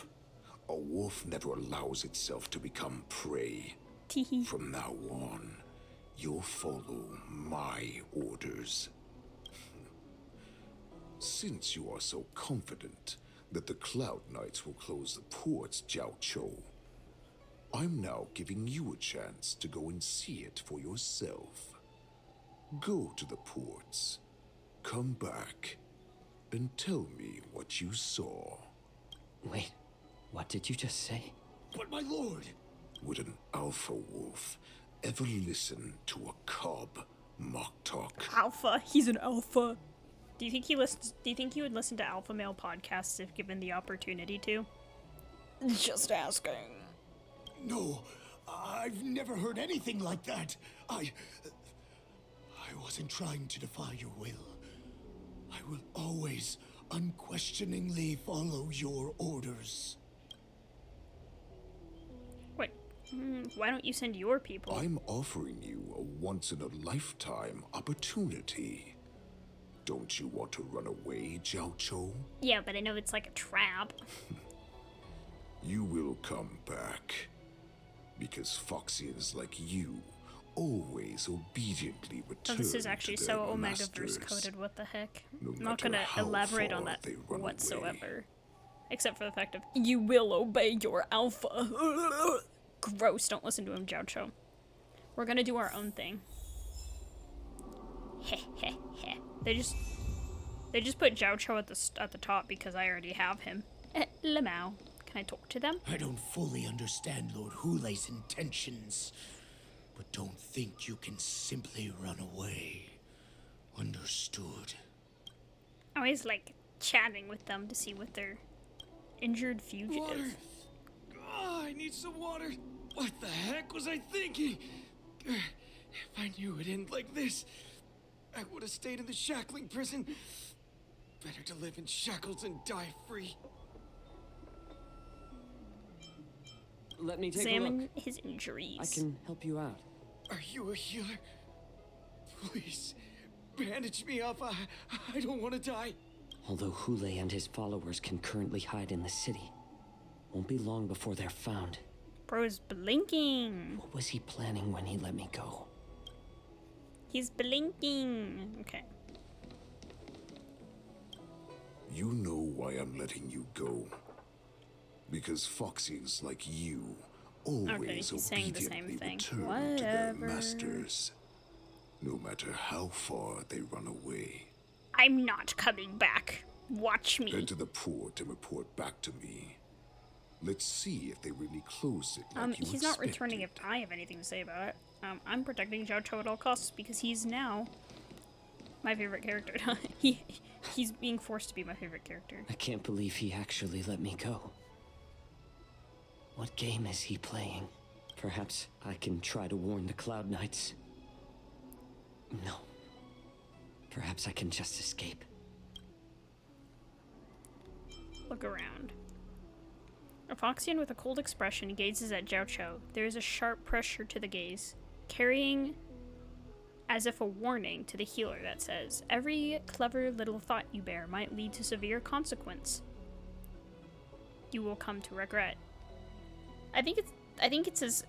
A wolf never allows itself to become prey. From now on, you'll follow my orders. Since you are so confident that the Cloud Knights will close the ports, Jiao Chou, I'm now giving you a chance to go and see it for yourself. Go to the ports, come back, and tell me what you saw. Wait, what did you just say? But my lord! Would an alpha wolf ever listen to a cub, Moktok? Alpha? He's an alpha. Do you think he listens? Do you think he would listen to alpha male podcasts if given the opportunity to? Just asking. No, I've never heard anything like that. I wasn't trying to defy your will. I will always unquestioningly follow your orders. Wait, why don't you send your people? I'm offering you a once-in-a-lifetime opportunity. Don't you want to run away, Jiao Chou? Yeah, but I know it's like a trap. You will come back, Because Foxians like you always obediently Oh, return this is actually to their so masters. Omegaverse coded, what the heck? No I'm not matter gonna how elaborate on far that they run whatsoever. Except for the fact of, you will obey your alpha. Gross, don't listen to him, Jiao Cho. We're gonna do our own thing. Heh heh heh. They just put Jiao Cho at the top because I already have him. lmaooo. Can I talk to them? I don't fully understand Lord Hoolay's intentions, but don't think you can simply run away. Understood. Always like chatting with them to see what their injured fugitive. Water! Oh, I need some water! What the heck was I thinking? If I knew it'd end like this, I would have stayed in the shackling prison. Better to live in shackles and die free. Let me take Examine a look. his injuries. I can help you out. Are you a healer? Please, bandage me up. I don't want to die. Although Hoolay and his followers can currently hide in the city, won't be long before they're found. Bro's blinking. What was he planning when he let me go? He's blinking. Okay. You know why I'm letting you go. Because Foxians like you always he's saying the same obediently thing. return to their Whatever. masters. No matter how far they run away. I'm not coming back. Watch me. Enter the port and report back to me. Let's see if they really close it like you He's not expected. returning if I have anything to say about it. I'm protecting Jiao Cho at all costs because he's now my favorite character. He's being forced to be my favorite character. I can't believe he actually let me go. What game is he playing? Perhaps I can try to warn the Cloud Knights. No. Perhaps I can just escape. Look around. A Foxian with a cold expression gazes at Jiao Cho. There is a sharp pressure to the gaze, carrying as if a warning to the healer that says, every clever little thought you bear might lead to severe consequence. You will come to regret. I think it says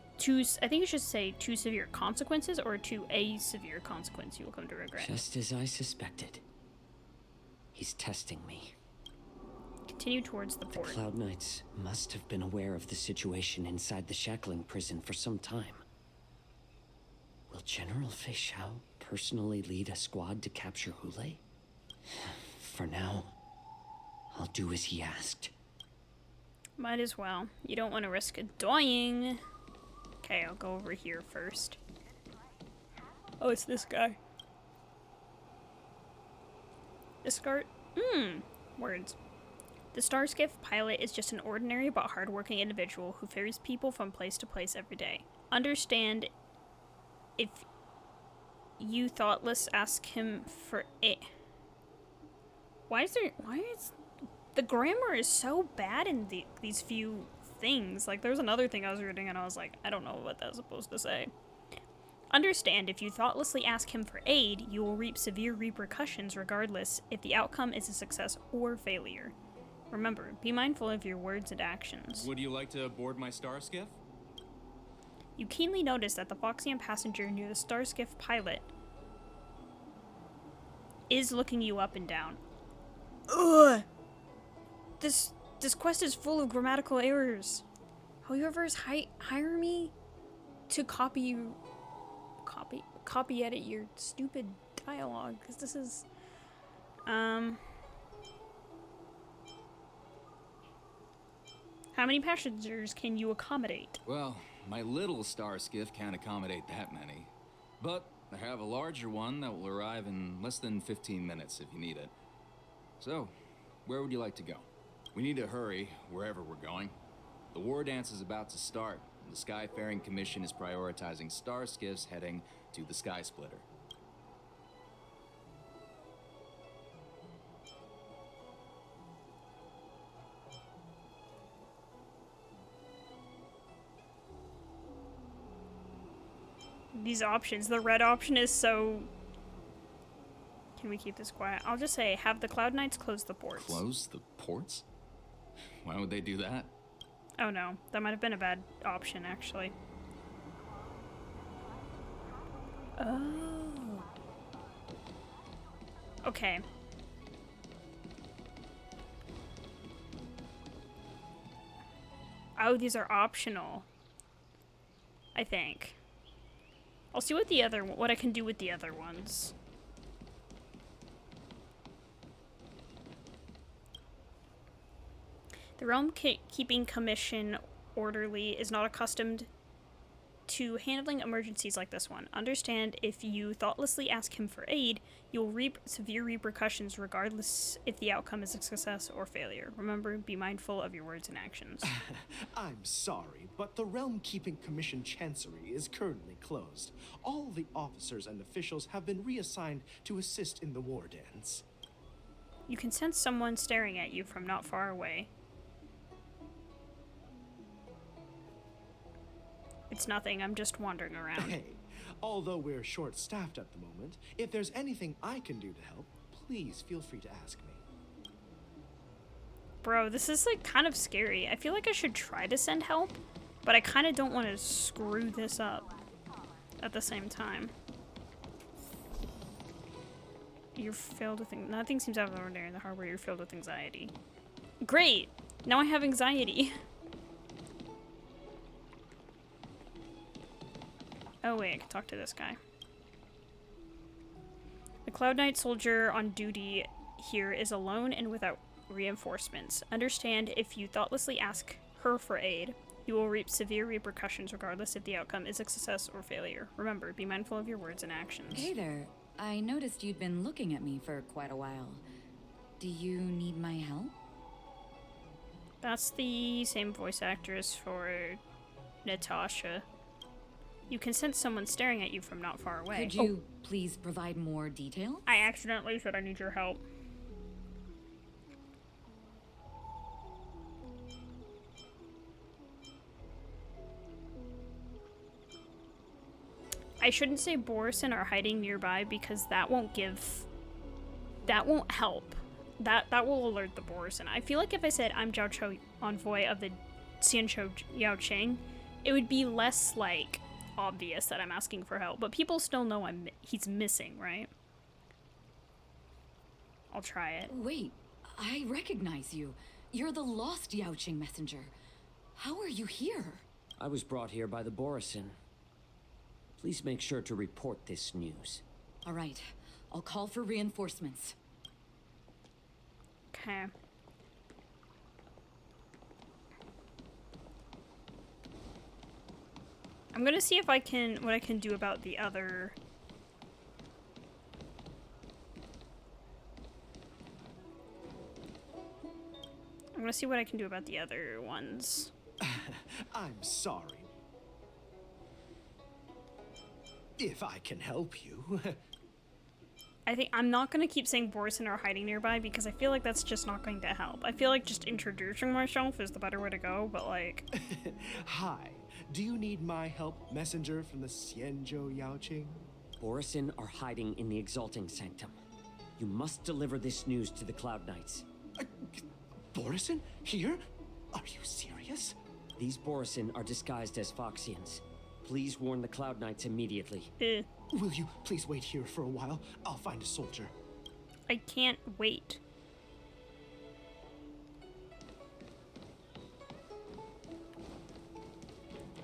I think it should say to severe consequences or to a severe consequence you will come to regret. Just as I suspected. He's testing me. Continue towards the port. The Cloud Knights must have been aware of the situation inside the shackling prison for some time. Will General Fei Xiao personally lead a squad to capture Hoolay? For now, I'll do as he asked. Might as well. You don't want to risk dying. Okay, I'll go over here first. Oh, it's this guy. Discard. Words. The Starskiff pilot is just an ordinary but hardworking individual who ferries people from place to place every day. Understand if you thoughtless ask him for it. Why is the grammar is so bad in these few things. Like, there's another thing I was reading and I was like, I don't know what that's supposed to say. Understand, if you thoughtlessly ask him for aid, you will reap severe repercussions regardless if the outcome is a success or failure. Remember, be mindful of your words and actions. Would you like to board my star skiff? You keenly notice that the Foxian passenger near the Starskiff pilot is looking you up and down. Ugh! This quest is full of grammatical errors. Whoever's hire me to copy edit your stupid dialogue, because this is how many passengers can you accommodate? Well, my little star skiff can't accommodate that many. But I have a larger one that will arrive in less than 15 minutes if you need it. So, where would you like to go? We need to hurry wherever we're going. The war dance is about to start. The Skyfaring Commission is prioritizing star skiffs heading to the Sky Splitter. These options, the red option is so... Can we keep this quiet? I'll just say, have the Cloud Knights close the ports. Close the ports? Why would they do that? Oh no, that might have been a bad option, actually. Oh. Okay. Oh, these are optional. I think. I'll see what I can do with the other ones. The Realm Keeping Commission orderly is not accustomed to handling emergencies like this one. Understand, if you thoughtlessly ask him for aid, you will reap severe repercussions regardless if the outcome is a success or failure. Remember, be mindful of your words and actions. I'm sorry, but the Realm Keeping Commission Chancery is currently closed. All the officers and officials have been reassigned to assist in the war dance. You can sense someone staring at you from not far away. It's nothing, I'm just wandering around. Hey, although we're short-staffed at the moment, if there's anything I can do to help, please feel free to ask me. Bro, this is like kind of scary. I feel like I should try to send help, but I kind of don't want to screw this up at the same time. You're filled with nothing seems out of the ordinary in the harbor. You're filled with anxiety. Great! Now I have anxiety. Oh wait, I can talk to this guy. The Cloud Knight soldier on duty here is alone and without reinforcements. Understand, if you thoughtlessly ask her for aid, you will reap severe repercussions regardless if the outcome is a success or failure. Remember, be mindful of your words and actions. Hey there. I noticed you'd been looking at me for quite a while. Do you need my help? That's the same voice actress for Natasha. You can sense someone staring at you from not far away. Could you please provide more detail? I accidentally said I need your help. I shouldn't say Borison are hiding nearby because that won't help. That will alert the Borison. I feel like if I said I'm Jiao Cho, envoy of the Xianzhou Yaoqing, it would be less like obvious that I'm asking for help, but people still know he's missing, right? I'll try it. Wait, I recognize you. You're the lost Yaoqing messenger. How are you here? I was brought here by the Borison. Please make sure to report this news. All right, I'll call for reinforcements. Okay. I'm gonna see if what I can do about the other. I'm gonna see what I can do about the other ones. I'm sorry. If I can help you. I think I'm not gonna keep saying Borison are hiding nearby because I feel like that's just not going to help. I feel like just introducing myself is the better way to go, but like... Hi. Do you need my help, messenger from the Xianzhou Yaoqing? Borison are hiding in the Exalting Sanctum. You must deliver this news to the Cloud Knights. Borison? Here? Are you serious? These Borison are disguised as Foxians. Please warn the Cloud Knights immediately. Will you please wait here for a while? I'll find a soldier. I can't wait.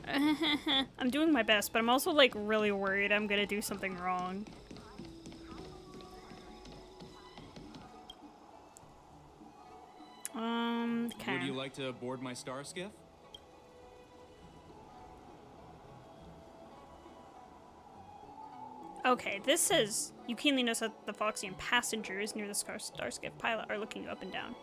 I'm doing my best, but I'm also like really worried I'm gonna do something wrong. Okay. Would you like to board my star skiff? Okay, this says you keenly notice that the Foxian passengers near the Starskiff pilot are looking up and down.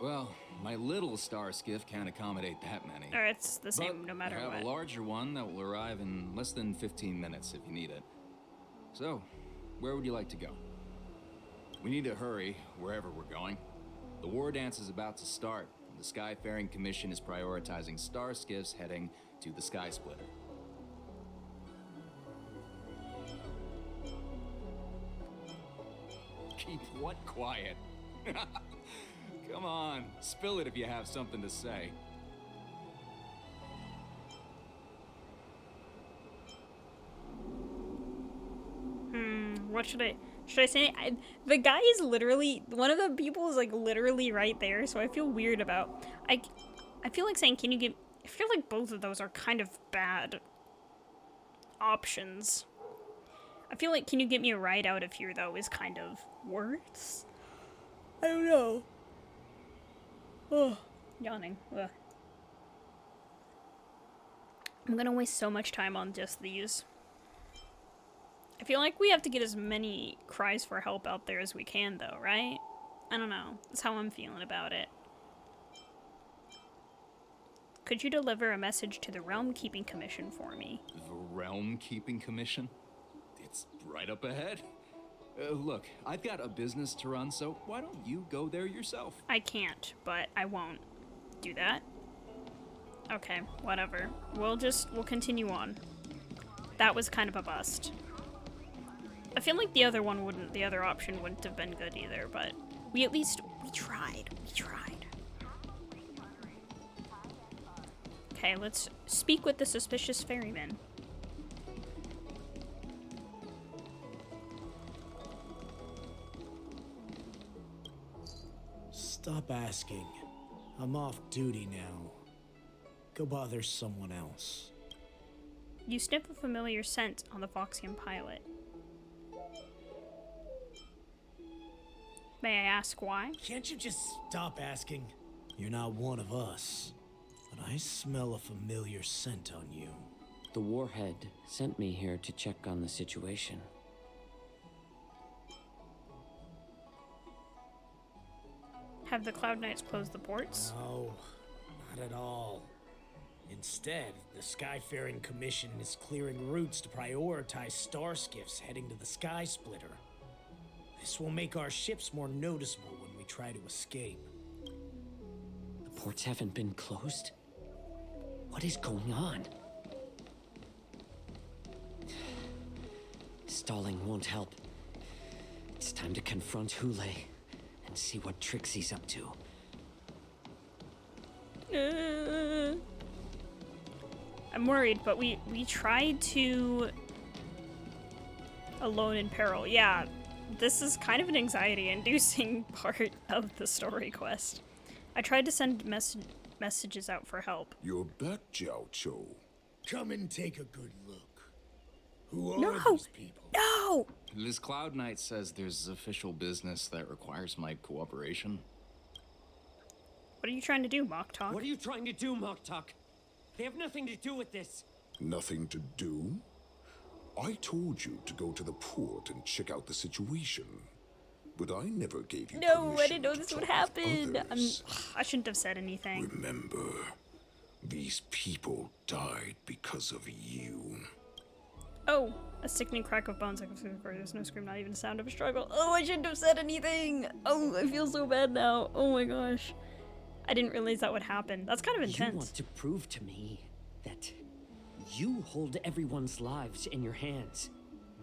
Well, my little star skiff can't accommodate that many. Alright, it's the same no matter I have what. a larger one that will arrive in less than 15 minutes if you need it. So, where would you like to go? We need to hurry wherever we're going. The war dance is about to start, and the Skyfaring Commission is prioritizing star skiffs heading to the Sky Splitter. Keep what quiet? Come on, spill it if you have something to say. what should I say? The guy is literally, one of the people is like literally right there, so I feel weird about, I feel like saying, can you give, I feel like both of those are kind of bad options. I feel like, can you get me a ride out of here, though, is kind of worse. I don't know. Oh, yawning. Ugh. I'm gonna waste so much time on just these. I feel like we have to get as many cries for help out there as we can, though, right? I don't know. That's how I'm feeling about it. Could you deliver a message to the Realm Keeping Commission for me? The Realm Keeping Commission? It's right up ahead. Look, I've got a business to run, so why don't you go there yourself? I can't, but I won't do that. Okay, whatever. We'll continue on. That was kind of a bust. I feel like the other option wouldn't have been good either, but we tried. Okay, let's speak with the suspicious ferryman. Stop asking. I'm off duty now. Go bother someone else. You sniff a familiar scent on the Foxian pilot. May I ask why? Can't you just stop asking? You're not one of us, but I smell a familiar scent on you. The Warhead sent me here to check on the situation. Have the Cloud Knights closed the ports? No, not at all. Instead, the Skyfaring Commission is clearing routes to prioritize star skiffs heading to the Sky Splitter. This will make our ships more noticeable when we try to escape. The ports haven't been closed? What is going on? Stalling won't help. It's time to confront Hoolay and see what tricks he's up to. I'm worried, but we tried to... Alone in Peril. Yeah, this is kind of an anxiety-inducing part of the story quest. I tried to send messages out for help. You're back, Jiao Cho. Come and take a good look. Who are these people? No! This Cloud Knight says there's official business that requires my cooperation. What are you trying to do, Mock Talk? What are you trying to do, Mock Talk? They have nothing to do with this. Nothing to do? I told you to go to the port and check out the situation. But I never gave you No, I permission didn't know to this talk would with happen. others. I shouldn't have said anything. Remember, these people died because of you. Oh, a sickening crack of bones. I can feel there's no scream, not even a sound of a struggle. Oh, I shouldn't have said anything. Oh, I feel so bad now. Oh my gosh. I didn't realize that would happen. That's kind of intense. You want to prove to me that you hold everyone's lives in your hands,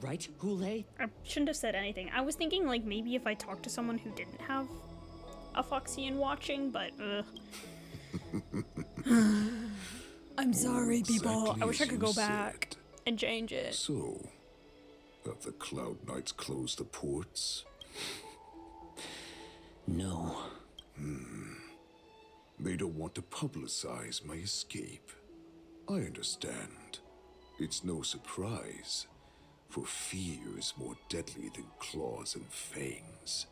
right, Hoolay? I shouldn't have said anything. I was thinking, like, maybe if I talked to someone who didn't have a Foxian watching, but, I'm sorry, people. I wish I could go back and change it. So, have the Cloud Knights closed the ports? No. They don't want to publicize my escape. I understand. It's no surprise, for fear is more deadly than claws and fangs.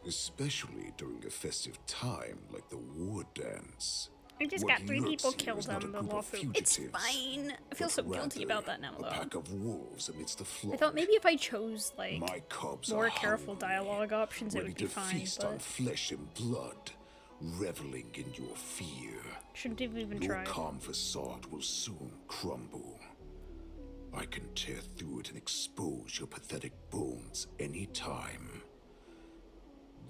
Especially during a festive time like the war dance. I just got 3 people killed on the Wafu. It's fine. I feel so guilty about that now, though. A pack of wolves amidst the flock. I thought maybe if I chose, like, My cubs more are careful hungry, dialogue options, it ready would be to fine, feast on but flesh and blood, reveling in your fear. shouldn't have even Your tried. calm facade will soon crumble. I can tear through it and expose your pathetic bones anytime.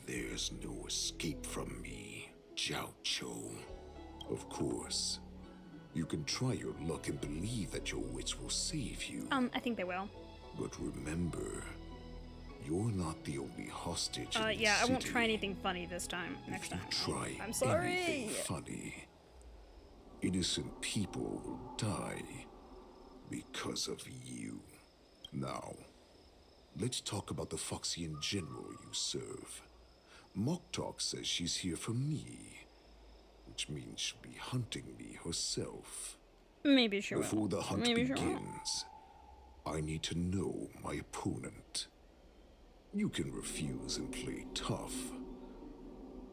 There's no escape from me, Jiao Cho. Of course, you can try your luck and believe that your wits will save you. I think they will. But remember, you're not the only hostage in the Yeah, I won't city. try anything funny this time. Next time. Try I'm sorry. anything funny. Innocent people will die because of you. Now, let's talk about the Foxian general you serve. Moktok says she's here for me, which means she'll be hunting me herself. Maybe she Before won't. the hunt Maybe she won't. begins, I need to know my opponent. You can refuse and play tough,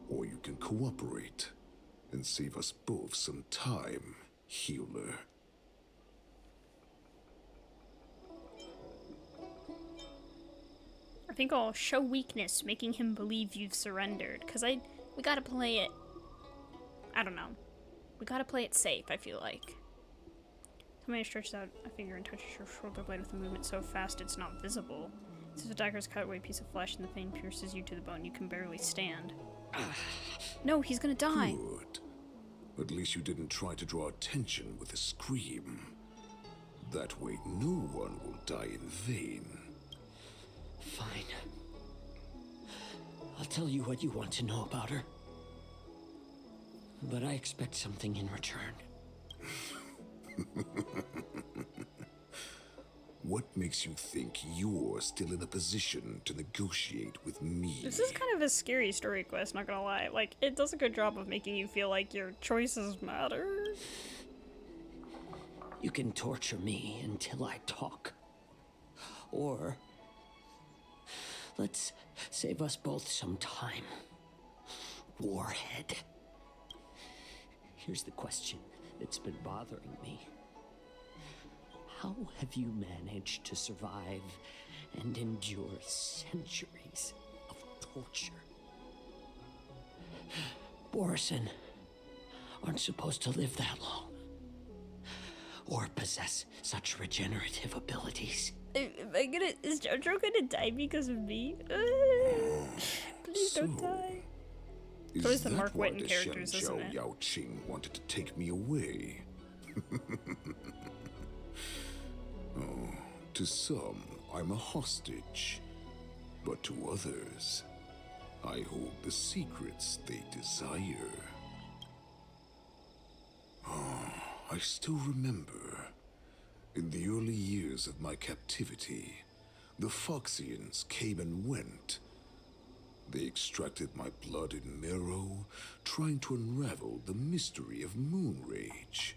or you can cooperate and save us both some time, healer. I think I'll show weakness, making him believe you've surrendered. Cause we gotta play it. I don't know. We gotta play it safe, I feel like. Somebody stretches out a finger and touches your shoulder blade with a movement so fast it's not visible. This dagger's cut away a piece of flesh and the vein pierces you to the bone. You can barely stand. No, he's gonna die. Good. At least you didn't try to draw attention with a scream. That way no one will die in vain. Fine. I'll tell you what you want to know about her. But I expect something in return. What makes you think you're still in a position to negotiate with me? This is kind of a scary story quest, not gonna lie. Like, it does a good job of making you feel like your choices matter. You can torture me until I talk. Or let's save us both some time. Warhead. Here's the question that's been bothering me. How have you managed to survive and endure centuries of torture? Borison aren't supposed to live that long. Or possess such regenerative abilities. Is Jojo gonna die because of me? Please don't die. So is the Mark Whitten characters, isn't it? Yao Qing wanted to take me away. Oh, to some, I'm a hostage. But to others, I hold the secrets they desire. Oh, I still remember. In the early years of my captivity, the Foxians came and went. They extracted my blood and marrow, trying to unravel the mystery of moon rage.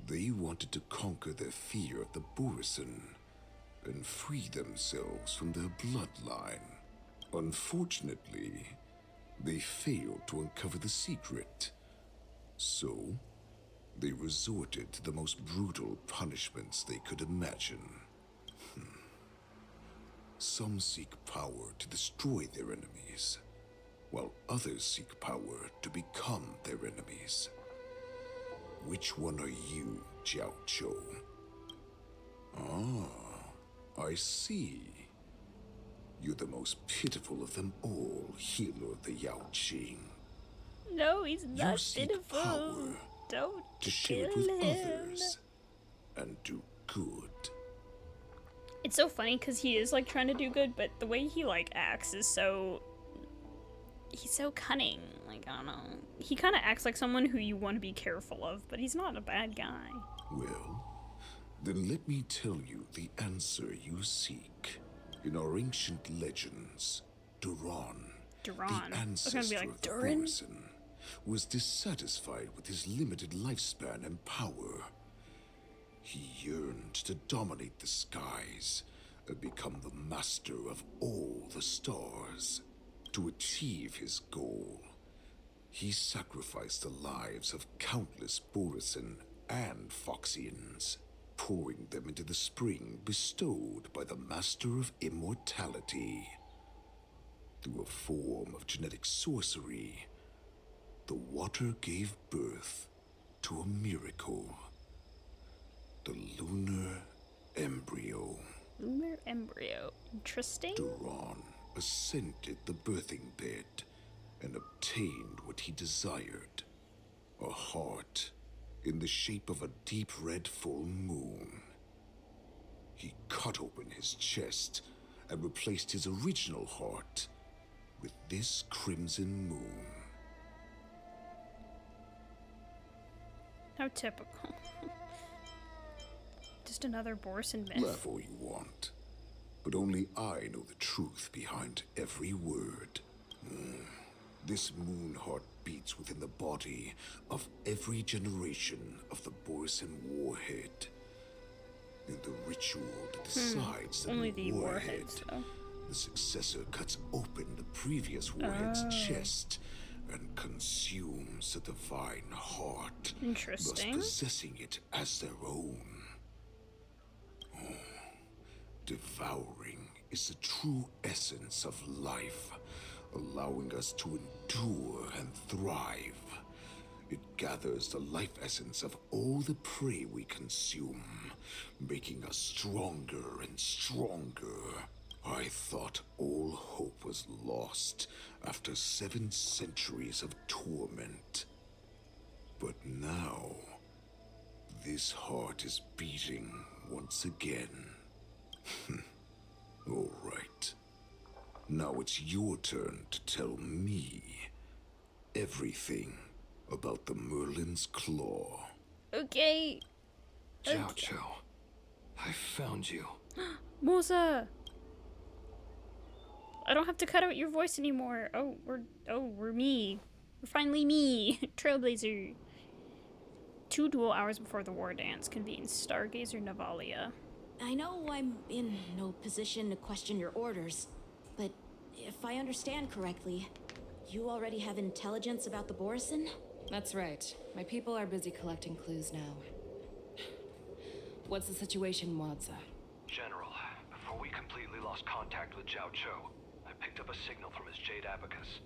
They wanted to conquer their fear of the Borison and free themselves from their bloodline. Unfortunately, they failed to uncover the secret. So, they resorted to the most brutal punishments they could imagine. Some seek power to destroy their enemies, while others seek power to become their enemies. Which one are you, Jiao Zhou? Ah, I see. You're the most pitiful of them all, healer of the Yao Qing. No, he's You not seek pitiful. power Don't to share it kill with him. others and do good. It's so funny because he is like trying to do good, but the way he like acts is so. He's so cunning. Like, I don't know. He kind of acts like someone who you want to be careful of, but he's not a bad guy. Well, then let me tell you the answer you seek. In our ancient legends, Duran, Duran. the I was gonna ancestor be like, of the Duran? Borison, was dissatisfied with his limited lifespan and power. He yearned to dominate the skies and become the master of all the stars. To achieve his goal, he sacrificed the lives of countless Borison and Foxians, pouring them into the spring bestowed by the Master of Immortality. Through a form of genetic sorcery, the water gave birth to a miracle. The lunar embryo. Lunar embryo. Interesting. Duran ascended the birthing bed and obtained what he desired. A heart in the shape of a deep red full moon. He cut open his chest and replaced his original heart with this crimson moon. How typical. Just another Borison myth. Laugh all you want. but only I know the truth behind every word. This moon heart beats within the body of every generation of the Borisin warhead. In the ritual that decides Only the the warhead, warheads, though. the successor cuts open the previous warhead's chest and consumes the divine heart, thus Interesting. possessing it as their own. Devouring is the true essence of life, allowing us to endure and thrive. It gathers the life essence of all the prey we consume, making us stronger and stronger. I thought all hope was lost after 7 centuries of torment. But now, this heart is beating once again. All right. Now it's your turn to tell me everything about the Merlin's Claw. Okay. Zhao Zhao, I found you. Moza! I don't have to cut out your voice anymore. We're me. We're finally me. Trailblazer. 2 dual hours before the war dance convenes Stargazer Navalia. I know I'm in no position to question your orders, but if I understand correctly, you already have intelligence about the Borisin? That's right. My people are busy collecting clues now. What's the situation, Wadza? General, before we completely lost contact with Zhao Zhou, I picked up a signal from his Jade Abacus.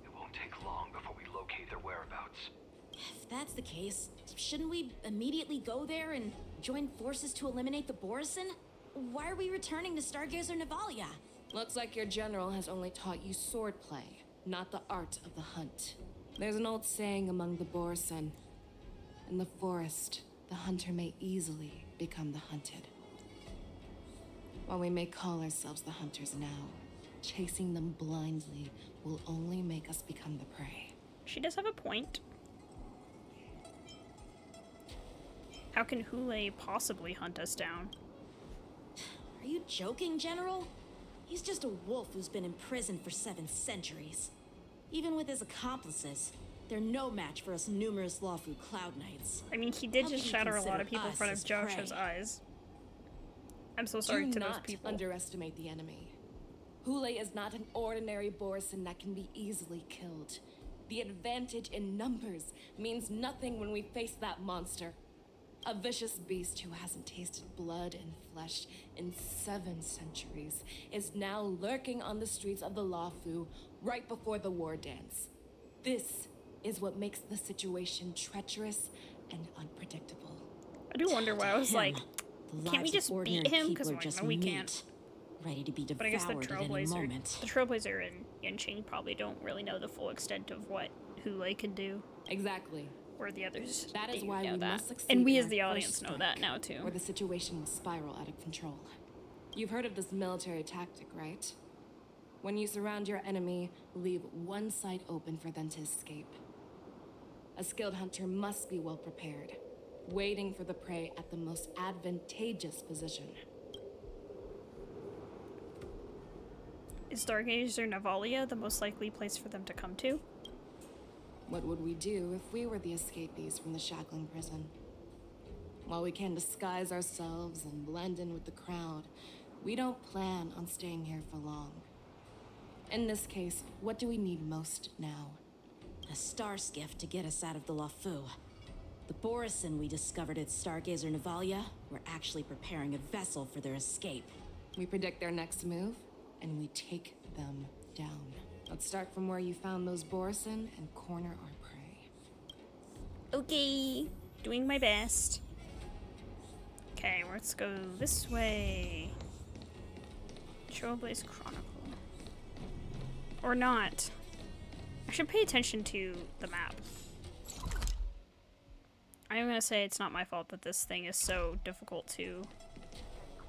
It won't take long before we locate their whereabouts. If that's the case, shouldn't we immediately go there and join forces to eliminate the Borisin? Why are we returning to Stargazer Navalia? Looks like your general has only taught you swordplay, not the art of the hunt. There's an old saying among the Borisin. In the forest, the hunter may easily become the hunted. While we may call ourselves the hunters now, chasing them blindly will only make us become the prey. She does have a point. How can Hoolay possibly hunt us down? Are you joking, General? He's just a wolf who's been imprisoned for 7 centuries. Even with his accomplices, they're no match for us numerous Lawfu Cloud Knights. I mean, he did How just can you shatter a lot of consider people in us front of as Joshua's prey? eyes. I'm so sorry to Do those not people. underestimate the enemy. Hoolay is not an ordinary Borisin that can be easily killed. The advantage in numbers means nothing when we face that monster. A vicious beast who hasn't tasted blood and flesh in 7 centuries is now lurking on the streets of the Lawfu right before the war dance. This is what makes the situation treacherous and unpredictable. I do wonder why I was like, The can't we lives of just beat ordinary him? people Because are like, just no, we meat, can't. ready to be But I guess the devoured at any Trailblazer, moment. the Trailblazer and Yanqing probably don't really know the full extent of what Hoolay can do. Exactly. Or the others. That is do why know we that. must succeed. And we in as our the first audience know strike, that now too. Or the situation will spiral out of control. You've heard of this military tactic, right? When you surround your enemy, leave one side open for them to escape. A skilled hunter must be well prepared, waiting for the prey at the most advantageous position. Is Stargazer Navalia the most likely place for them to come to? What would we do if we were the escapees from the shackling prison? While we can disguise ourselves and blend in with the crowd, we don't plan on staying here for long. In this case, what do we need most now? A star skiff to get us out of the Lawfu. The Borisin we discovered at Stargazer Navalia were actually preparing a vessel for their escape. We predict their next move, and we take them down. Let's start from where you found those Borisin and corner our prey. Okay, doing my best. Okay, let's go this way. Trailblaze Chronicle. Or not. I should pay attention to the map. I'm gonna say it's not my fault that this thing is so difficult to...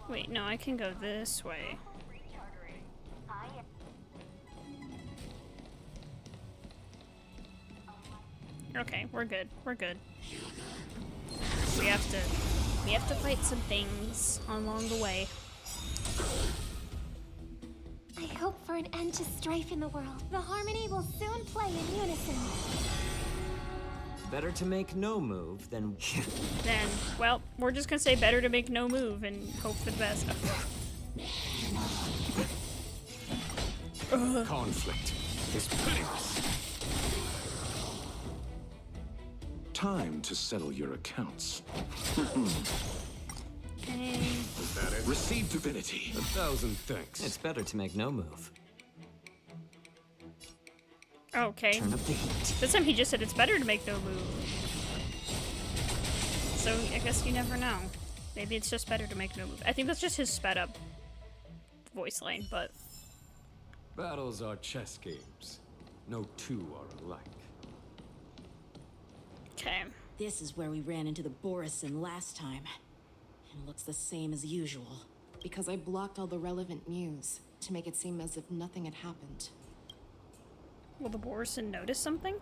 Wait, no, I can go this way. Okay, we're good. We're good. We have to fight some things along the way. for an end to strife in the world. The harmony will soon play in unison. Better to make no move than... Then, well, we're just gonna say better to make no move and hope for the best. Conflict is pitiless. Time to settle your accounts. Okay. Is that it? Receive divinity. 1,000 thanks. It's better to make no move. Okay. Turn up the heat. This time he just said it's better to make no move. So I guess you never know. Maybe it's just better to make no move. I think that's just his sped up voice line, but... Battles are chess games. No two are alike. Okay. This is where we ran into the Borison last time. And looks the same as usual. Because I blocked all the relevant news to make it seem as if nothing had happened. Will the Borison notice something?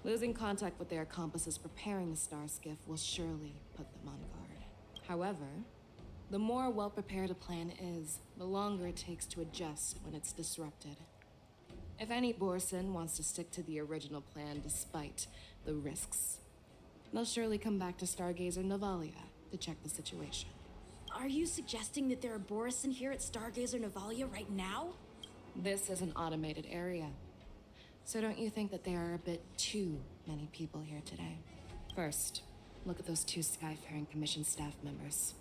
Losing contact with their accomplices preparing the star skiff will surely put them on guard. However, the more well-prepared a plan is, the longer it takes to adjust when it's disrupted. If any Borison wants to stick to the original plan despite the risks, they'll surely come back to Stargazer Navalia to check the situation. Are you suggesting that there are Borison here at Stargazer Navalia right now? This is an automated area. So don't you think that there are a bit too many people here today? First, look at those 2 Skyfaring Commission staff members.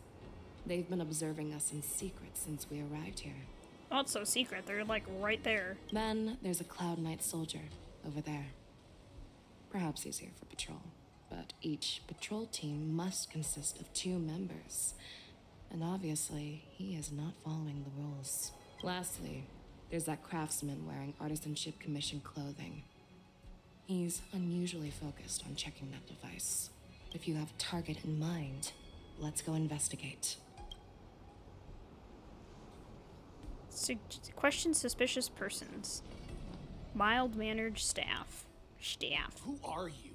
They've been observing us in secret since we arrived here. Oh, it's so secret. They're like right there. Then there's a Cloud Knight soldier over there. Perhaps he's here for patrol, but each patrol team must consist of 2 members. And obviously, he is not following the rules. Lastly, there's that craftsman wearing Artisanship Commission clothing. He's unusually focused on checking that device. If you have a target in mind, let's go investigate. Question suspicious persons. Mild-mannered staff. Who are you?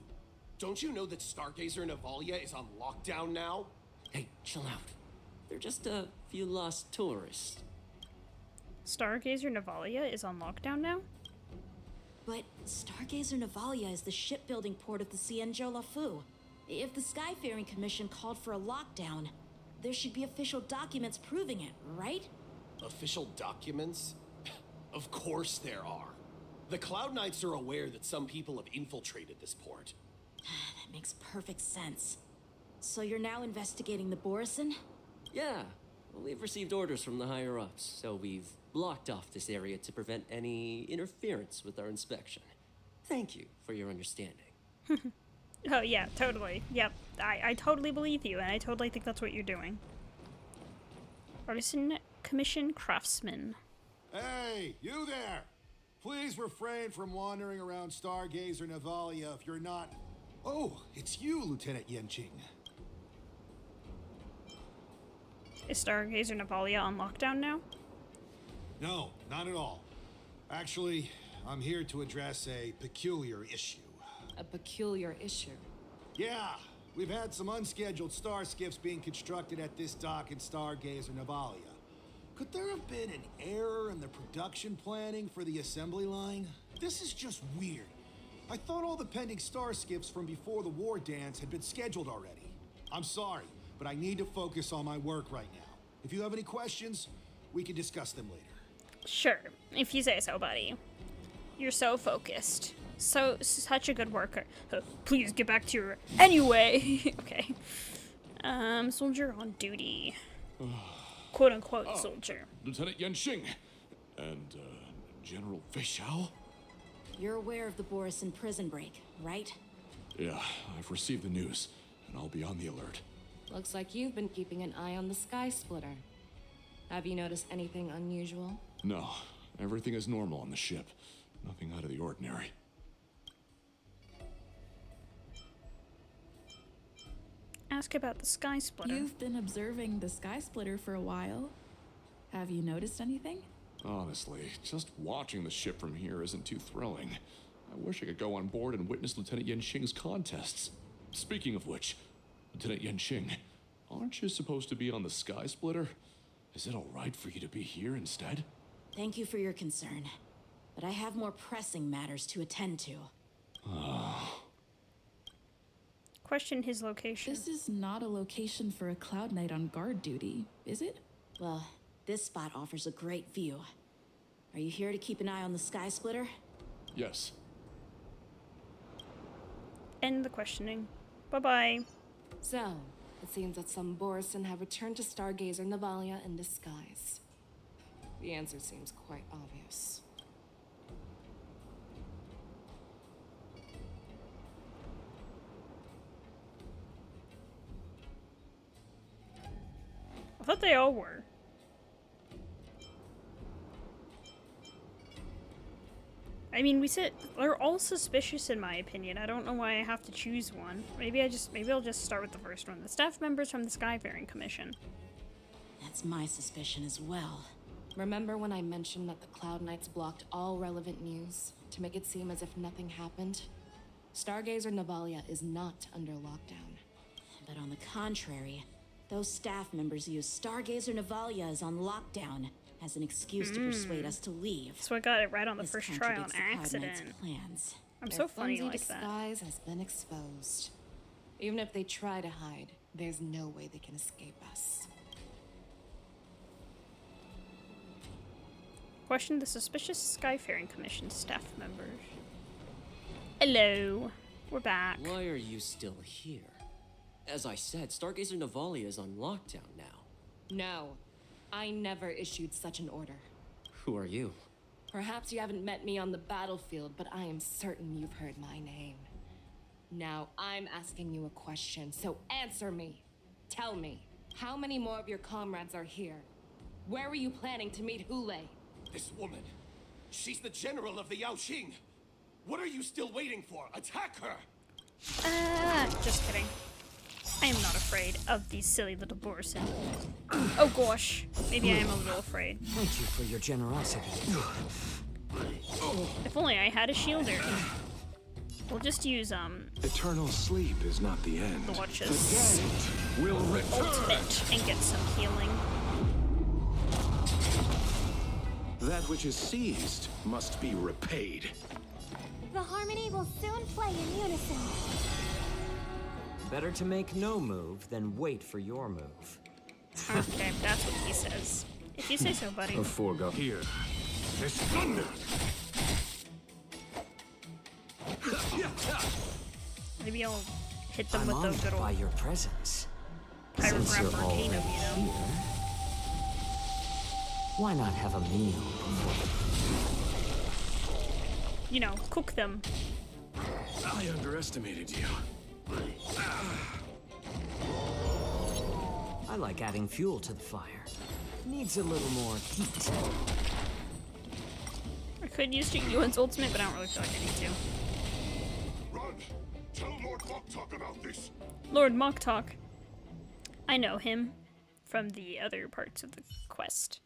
Don't you know that Stargazer Navalia is on lockdown now? Hey, chill out. They're just a few lost tourists. Stargazer Navalia is on lockdown now? But Stargazer Navalia is the shipbuilding port of the Cienjo Lafu. If the Skyfaring Commission called for a lockdown, there should be official documents proving it, right? Official documents? Of course there are. The Cloud Knights are aware that some people have infiltrated this port. That makes perfect sense. So you're now investigating the Borison? Yeah. Well, we've received orders from the higher-ups, so we've blocked off this area to prevent any interference with our inspection. Thank you for your understanding. Oh, yeah, totally. Yep, I totally believe you, and I totally think that's what you're doing. Artisan Commission Craftsman. Hey, you there! Please refrain from wandering around Stargazer Navalia if you're not... Oh, it's you, Lieutenant Yenching. Is Stargazer Navalia on lockdown now? No, not at all. Actually, I'm here to address a peculiar issue. A peculiar issue? Yeah, we've had some unscheduled star skiffs being constructed at this dock in Stargazer Navalia. Could there have been an error in the production planning for the assembly line? This is just weird. I thought all the pending star skiffs from before the war dance had been scheduled already. I'm sorry, but I need to focus on my work right now. If you have any questions, we can discuss them later. Sure, if you say so, buddy. You're so focused. Such a good worker. Please get back to your... Anyway! Okay. Soldier on duty. Quote-unquote soldier. Lieutenant Yenching. And, General Feixiao? You're aware of the Borison prison break, right? Yeah, I've received the news, and I'll be on the alert. Looks like you've been keeping an eye on the Sky Splitter. Have you noticed anything unusual? No, everything is normal on the ship. Nothing out of the ordinary. Ask about the Sky Splitter. You've been observing the Sky Splitter for a while. Have you noticed anything? Honestly, just watching the ship from here isn't too thrilling. I wish I could go on board and witness Lieutenant Yenching's contests. Speaking of which, Lieutenant Yenching, aren't you supposed to be on the Sky Splitter? Is it alright for you to be here instead? Thank you for your concern, but I have more pressing matters to attend to. Question his location. This is not a location for a Cloud Knight on guard duty, is it? Well, this spot offers a great view. Are you here to keep an eye on the Sky Splitter? Yes. End the questioning. Bye-bye. So, it seems that some Borison have returned to Stargazer Navalia in disguise. The answer seems quite obvious. I thought they all were. I mean, we said they're all suspicious in my opinion. I don't know why I have to choose one. Maybe I'll just start with the first one. The staff members from the Skyfaring Commission. That's my suspicion as well. Remember when I mentioned that the Cloud Knights blocked all relevant news to make it seem as if nothing happened? Stargazer Navalia is not under lockdown. But on the contrary, those staff members use Stargazer Navalia as on lockdown as an excuse to persuade us to leave. So I got it right on the This first try on contradicts the Cloud Knight's accident. plans. I'm Their so funny flimsy like that. disguise has been exposed. Even if they try to hide, there's no way they can escape us. Question the suspicious Skyfaring Commission staff members. Hello. We're back. Why are you still here? As I said, Stargazer Navalia is on lockdown now. No, I never issued such an order. Who are you? Perhaps you haven't met me on the battlefield, but I am certain you've heard my name. Now, I'm asking you a question, so answer me. Tell me, how many more of your comrades are here? Where were you planning to meet Hoolay? This woman, she's the general of the Yaoqing. What are you still waiting for? Attack her! Just kidding. I am not afraid of these silly little Borison. Oh gosh. Maybe I am a little afraid. Thank you for your generosity. If only I had a shield area. We'll just use, Eternal sleep is not the end. the watches. Will return. Ultimate and get some healing. That which is seized must be repaid. The harmony will soon play in unison. Better to make no move than wait for your move. Okay, that's what he says. If you say so, buddy. A foregone. Here. This thunder. Maybe I'll hit them I'm with honored the good by old your presence. Pyrograph Since you're Arcanum, already you know? here, why not have a meal before You know, cook them. I underestimated you. I like adding fuel to the fire. Needs a little more heat. I could use Yuan's ultimate, but I don't really feel like I need to. Run! Tell Lord Moktok about this! Lord Moktok. I know him from the other parts of the quest.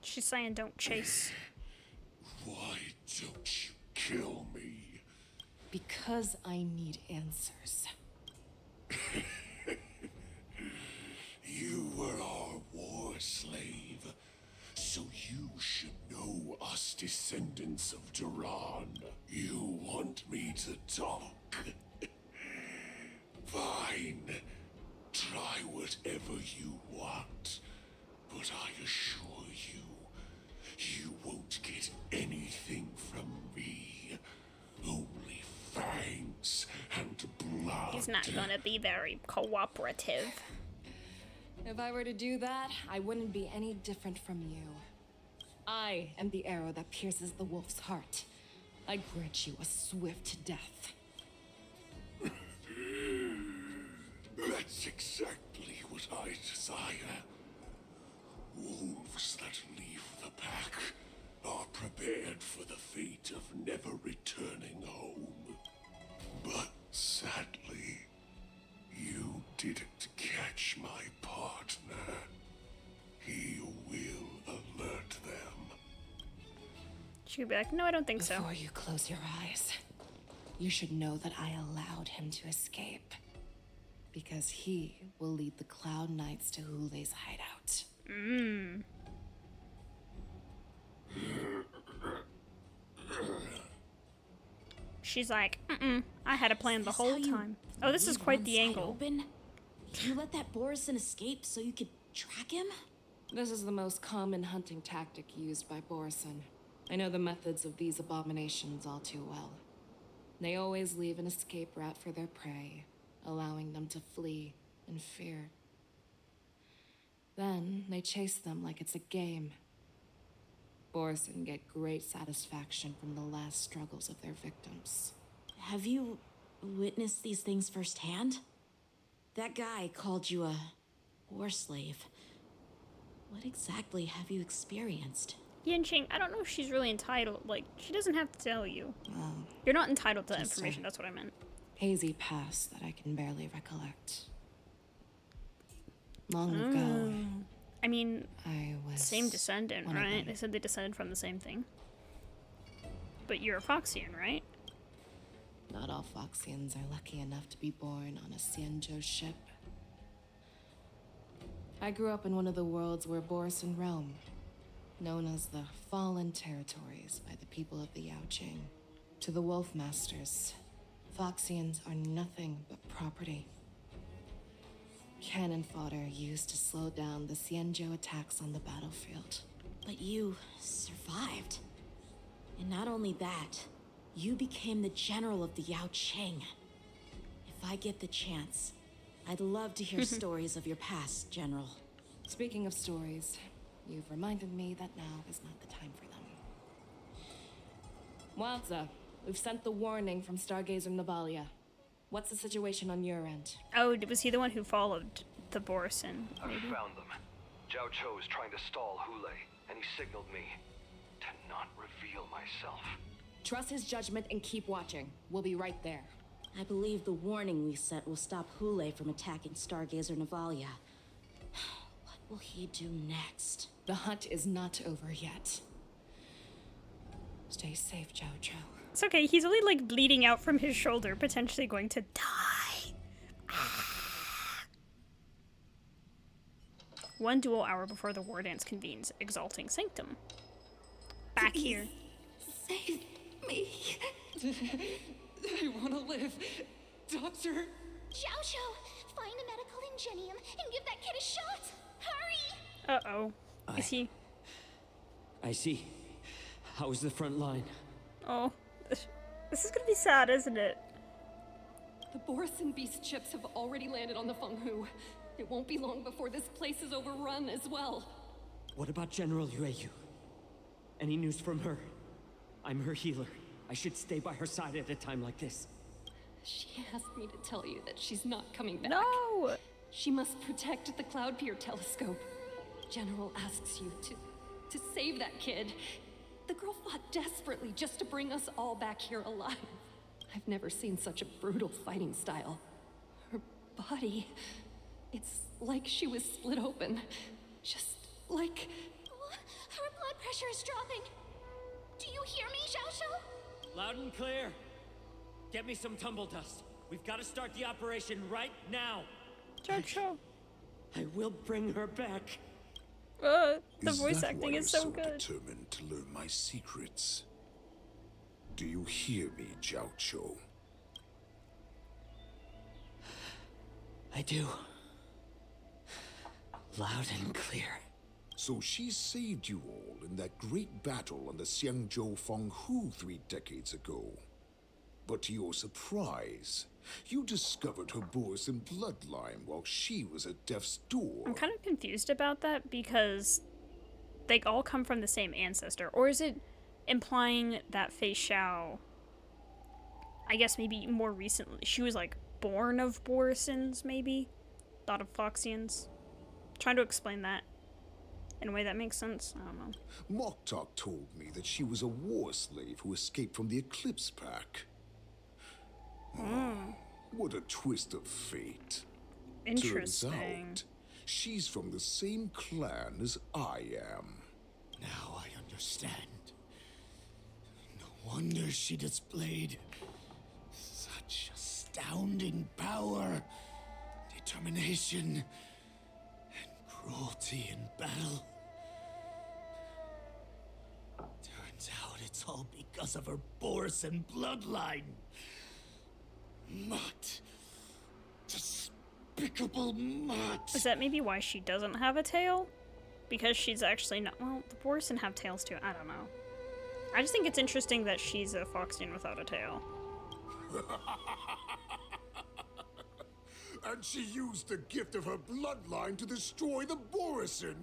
She's saying don't chase. Why don't you kill me? Because I need answers. You were our war slave, so you should know us descendants of Duran. You want me to talk? Fine. Try whatever you want, but I assure you, you won't get anything from me. Only fangs and blood. He's not gonna be very cooperative. If I were to do that, I wouldn't be any different from you. I am the arrow that pierces the wolf's heart. I grant you a swift death. That's exactly what I desire. Wolves that leave the pack are prepared for the fate of never returning home. But sadly, you didn't catch my partner. He will alert them. She'll be like, no, I don't think so. Before you close your eyes, You should know that I allowed him to escape. Because he will lead the Cloud Knights to Hoolay's hideout. She's like, I had a plan the whole time. Oh, this is quite the angle. Open? Can you let that Borison escape so you could track him? This is the most common hunting tactic used by Borison. I know the methods of these abominations all too well. They always leave an escape route for their prey, allowing them to flee in fear. Then they chase them like it's a game. Borison get great satisfaction from the last struggles of their victims. Have you witnessed these things firsthand? That guy called you a war slave. What exactly have you experienced? Yanqing, I don't know if she's really entitled. Like, she doesn't have to tell you. You're not entitled to that just information, that's what I meant. Hazy past that I can barely recollect. Long ago, I mean, I was same descendant, one of right? them. They said they descended from the same thing. But you're a Foxian, right? Not all Foxians are lucky enough to be born on a Xianzhou ship. I grew up in one of the worlds where Borison roam, known as the Fallen Territories by the people of the Yaoqing. To the Wolf Masters, Foxians are nothing but property. Cannon fodder used to slow down the Xianzhou attacks on the battlefield. But you survived. And not only that, you became the general of the Yaoqing. If I get the chance, I'd love to hear stories of your past, General. Speaking of stories, you've reminded me that now is not the time for them. Wadza, we've sent the warning from Stargazer Navalia. What's the situation on your end? Oh, was he the one who followed the Borison? I've found them. Zhao Cho is trying to stall Hoolay, and he signaled me to not reveal myself. Trust his judgment and keep watching. We'll be right there. I believe the warning we sent will stop Hoolay from attacking Stargazer Navalia. What will he do next? The hunt is not over yet. Stay safe, Zhao Cho. It's okay, he's only like bleeding out from his shoulder, potentially going to die. One dual hour before the war dance convenes, exalting Sanctum. Back here. Save me. I want to live. Doctor. Zhao Shou, find a medical ingenium and give that kid a shot. Hurry! Uh-oh. Is he? I see. How's the front line? Oh. This is gonna be sad, isn't it? The Borison beast ships have already landed on the Fenghu. It won't be long before this place is overrun as well. What about General Yueyu? Any news from her? I'm her healer. I should stay by her side at a time like this. She asked me to tell you that she's not coming back. No! She must protect the Cloud Pier telescope. General asks you to save that kid. The girl fought desperately just to bring us all back here alive. I've never seen such a brutal fighting style. Her body, it's like she was split open. Just like... Her blood pressure is dropping. Do you hear me, Zhao Shou? Loud and clear. Get me some tumble dust. We've got to start the operation right now. Jojo. I will bring her back. The Is voice that acting why is you're so good. determined to learn my secrets? Do you hear me, Zhao Cho? I do. Loud and clear. So she saved you all in that great battle on the Xiangzhou Fenghu 3 decades ago. But to your surprise, you discovered her Borison bloodline while she was at death's door. I'm kind of confused about that because they all come from the same ancestor. Or is it implying that Fei Xiao, I guess maybe more recently, she was like born of Borisons, maybe? Not of Foxians? Trying to explain that in a way that makes sense. I don't know. Moktok told me that she was a war slave who escaped from the Eclipse Pack. What a twist of fate. Interesting. Turns out, she's from the same clan as I am. Now I understand. No wonder she displayed astounding power, determination, and cruelty in battle. Turns out it's all because of her Borison bloodline. Mutt. Despicable mutt. Is that maybe why she doesn't have a tail? Because she's actually not. Well, the Borison have tails too. I don't know. I just think it's interesting that she's a Foxian without a tail. And she used the gift of her bloodline to destroy the Borison.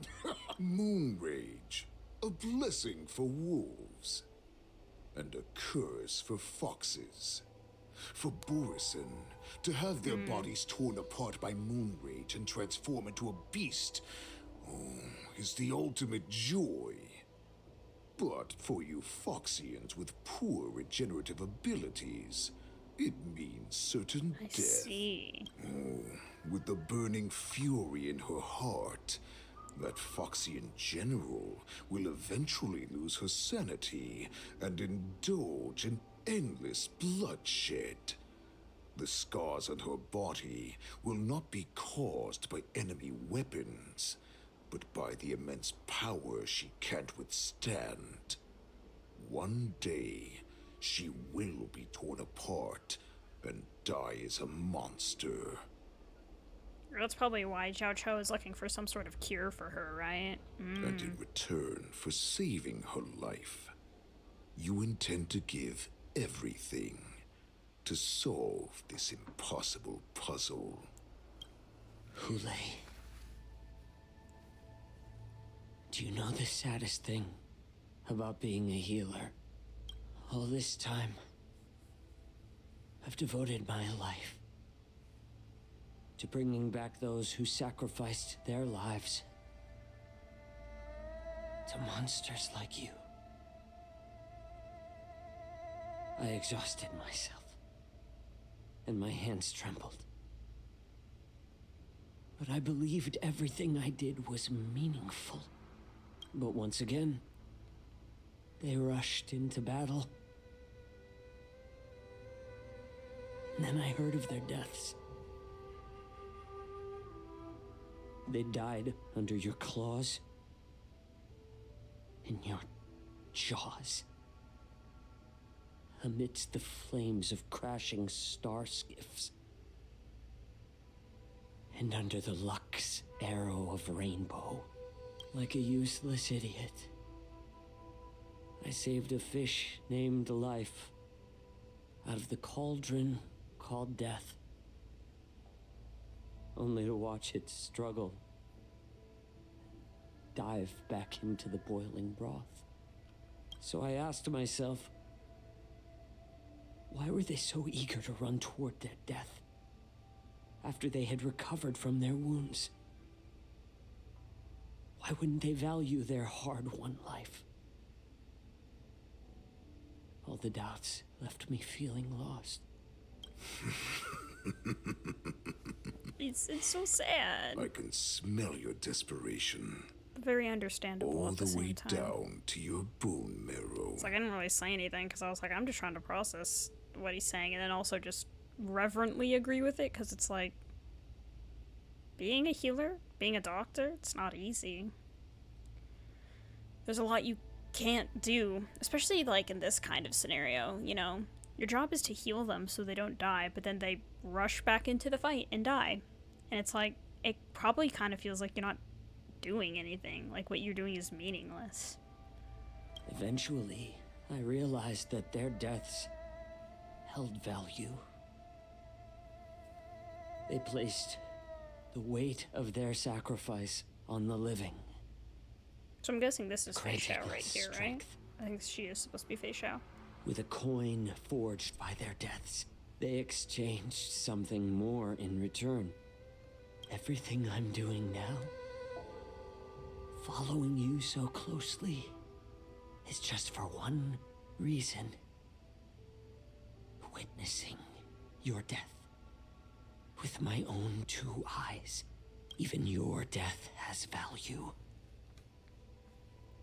Moon Rage, a blessing for wolves, and a curse for foxes. For Borison, to have their bodies torn apart by Moon Rage and transform into a beast, is the ultimate joy. But for you Foxians with poor regenerative abilities, it means certain death. See. With the burning fury in her heart, that Foxian general will eventually lose her sanity and indulge in endless bloodshed. The scars on her body will not be caused by enemy weapons, but by the immense power she can't withstand. One day, she will be torn apart and die as a monster. That's probably why Zhao Cho is looking for some sort of cure for her, right? And in return for saving her life, you intend to give everything to solve this impossible puzzle. Hoolay. Do you know the saddest thing about being a healer? All this time, I've devoted my life to bringing back those who sacrificed their lives to monsters like you. I exhausted myself, and my hands trembled. But I believed everything I did was meaningful. But once again, they rushed into battle. And then I heard of their deaths. They died under your claws, in your jaws, amidst the flames of crashing star skiffs, and under the Lux arrow of rainbow. Like a useless idiot, I saved a fish named Life out of the cauldron called Death, only to watch it struggle, dive back into the boiling broth. So I asked myself, why were they so eager to run toward their death after they had recovered from their wounds? Why wouldn't they value their hard-won life? All the doubts left me feeling lost. It's so sad. I can smell your desperation. Very understandable all at the the way same time. down to your bone marrow. It's like I didn't really say anything because I was like, I'm just trying to process what he's saying, and then also just reverently agree with it because it's like, being a healer, being a doctor, it's not easy. There's a lot you can't do, especially like in this kind of scenario, you know? Your job is to heal them so they don't die, but then they rush back into the fight and die. And it's like, it probably kind of feels like you're not doing anything. Like what you're doing is meaningless. Eventually, I realized that their deaths held value. They placed the weight of their sacrifice on the living. So I'm guessing this is Fei Xiao right here, Strength. right? I think she is supposed to be Fei Xiao. With a coin forged by their deaths, they exchanged something more in return. Everything I'm doing now, following you so closely, is just for one reason. Witnessing your death. With my own two eyes, even your death has value.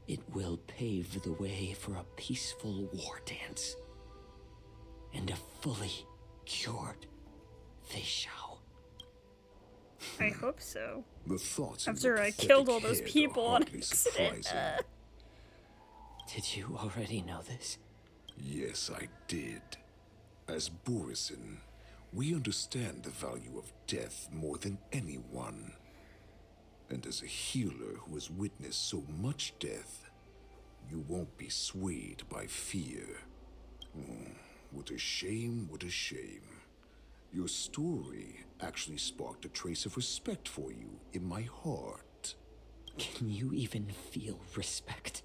It will pave the way for a peaceful war dance. And a fully cured They shall. I hope so. The thoughts After in the I killed all pathetic those head people are on hardly accident. surprising. Did you already know this? Yes, I did. As Borisin, we understand the value of death more than anyone. And as a healer who has witnessed so much death, you won't be swayed by fear. Oh, what a shame, what a shame. Your story actually sparked a trace of respect for you in my heart. Can you even feel respect?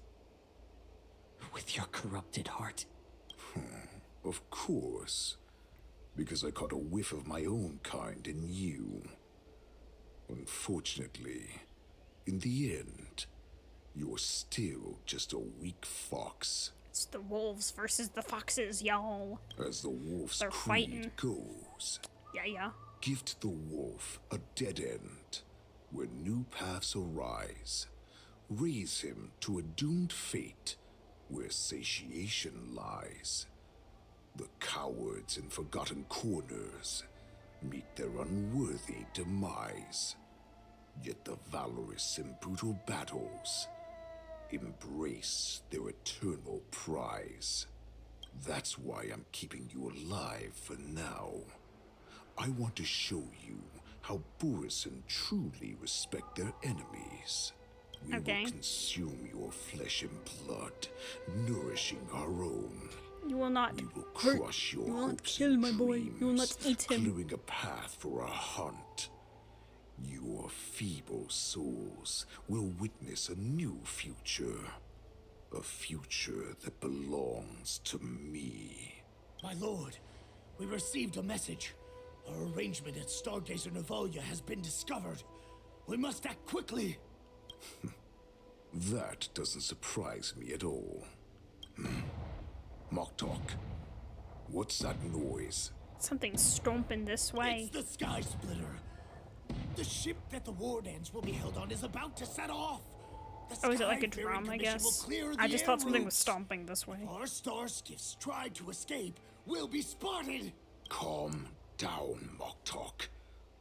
With your corrupted heart? Of course. Because I caught a whiff of my own kind in you. Unfortunately, in the end, you're still just a weak fox. It's the wolves versus the foxes, y'all. As the wolf's They're creed fighting. goes. Yeah. Gift the wolf a dead end, where new paths arise. Raise him to a doomed fate, where satiation lies. The cowards in forgotten corners meet their unworthy demise. Yet the valorous in brutal battles embrace their eternal prize. That's why I'm keeping you alive for now. I want to show you how Borisin truly respect their enemies. We Okay. will consume your flesh and blood, nourishing our own. You will not We will hurt. crush your You will not hopes kill and my boy. dreams, You will not eat him. clearing a path for our hunt. Your feeble souls will witness a new future. A future that belongs to me. My lord, we received a message. Our arrangement at Stargazer Navalia has been discovered. We must act quickly. That doesn't surprise me at all. Moktok, what's that noise? Something's stomping this way. It's the Sky Splitter. The ship that the Wardens will be held on is about to set off. Oh, is it like a Skyfaring drum, I Commission will guess? clear I the just air thought something was routes. stomping this way. If our star skiffs tried to escape, we'll be spotted. Calm down, Moktok.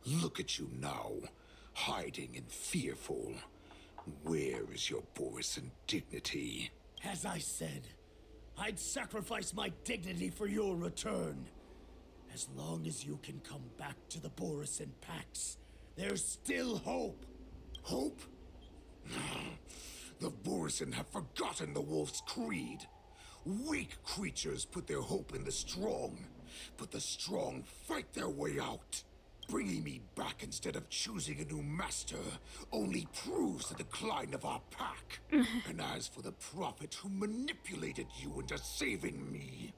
Look at you now, hiding and fearful. Where is your Borisin dignity? As I said, I'd sacrifice my dignity for your return. As long as you can come back to the Borisin Pax, there's still hope. Hope? The Borisin have forgotten the wolf's creed. Weak creatures put their hope in the strong, but the strong fight their way out. Bringing me back instead of choosing a new master only proves the decline of our pack. And as for the prophet who manipulated you into saving me,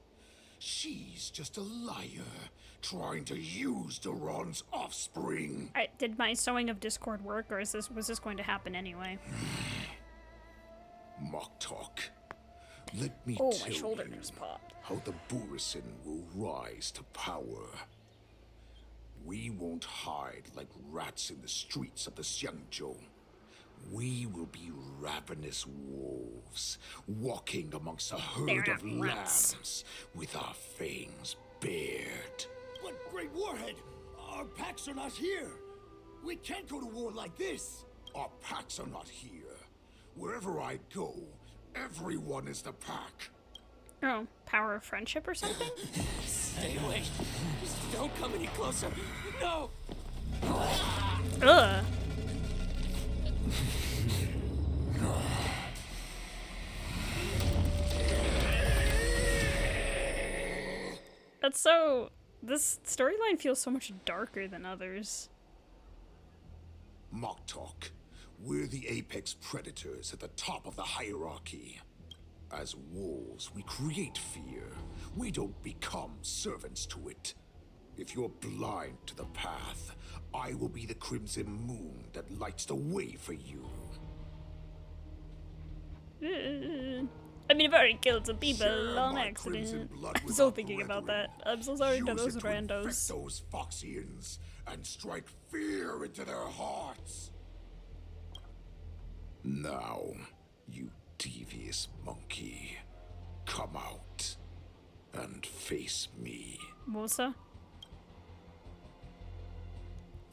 she's just a liar trying to use Duran's offspring. Alright, did my sowing of discord work, or was this going to happen anyway? Moktok, let me Oh, tell my shoulder you just popped. how the Borisin will rise to power. We won't hide like rats in the streets of the Xiangzhou. We will be ravenous wolves, walking amongst a herd They're of not rats. lambs with our fangs bared. But Great Warhead, our packs are not here. We can't go to war like this. Our packs are not here. Wherever I go, everyone is the pack. Oh, power of friendship or something? Stay away. Just don't come any closer. No! Ugh. That's so... This storyline feels so much darker than others. Moktok, we're the apex predators at the top of the hierarchy. As wolves, we create fear. We don't become servants to it. If you're blind to the path, I will be the crimson moon that lights the way for you. I mean, I've already killed some people Share on my accident. crimson blood I'm with still our thinking about that. brethren. I'm so sorry to Use those it to infect randos. those Foxians and strike fear into their hearts. Now, you devious monkey, come out and face me. Mosa?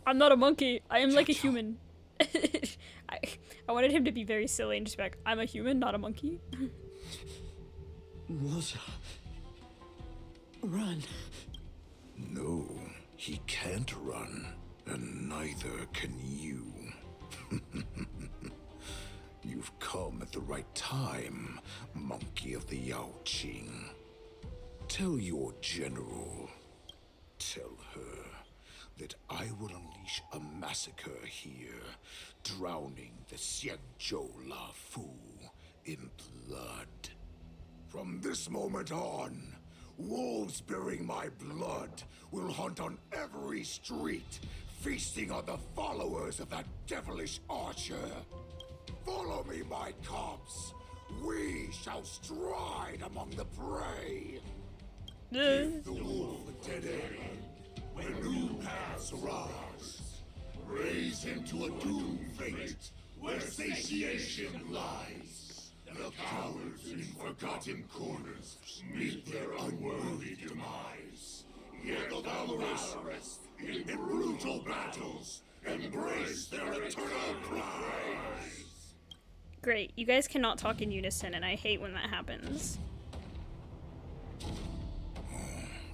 I'm not a monkey. I am like a human. I wanted him to be very silly and just be like, I'm a human, not a monkey. Melissa. Run. No, he can't run, and neither can you. You've come at the right time, Monkey of the Yao Qing. Tell your general, tell her that I will unleash a massacre here, drowning the Xianzhou La Fu in blood. From this moment on, wolves bearing my blood will hunt on every street, feasting on the followers of that devilish archer. Follow me, my cubs. We shall stride among the prey. Give the wolf a dead end when new paths arise. Raise him to a doomed fate where satiation lies. The cowards in forgotten corners meet their unworthy demise. Yet the valorous in brutal battles embrace their eternal prize. Great, you guys cannot talk in unison, and I hate when that happens.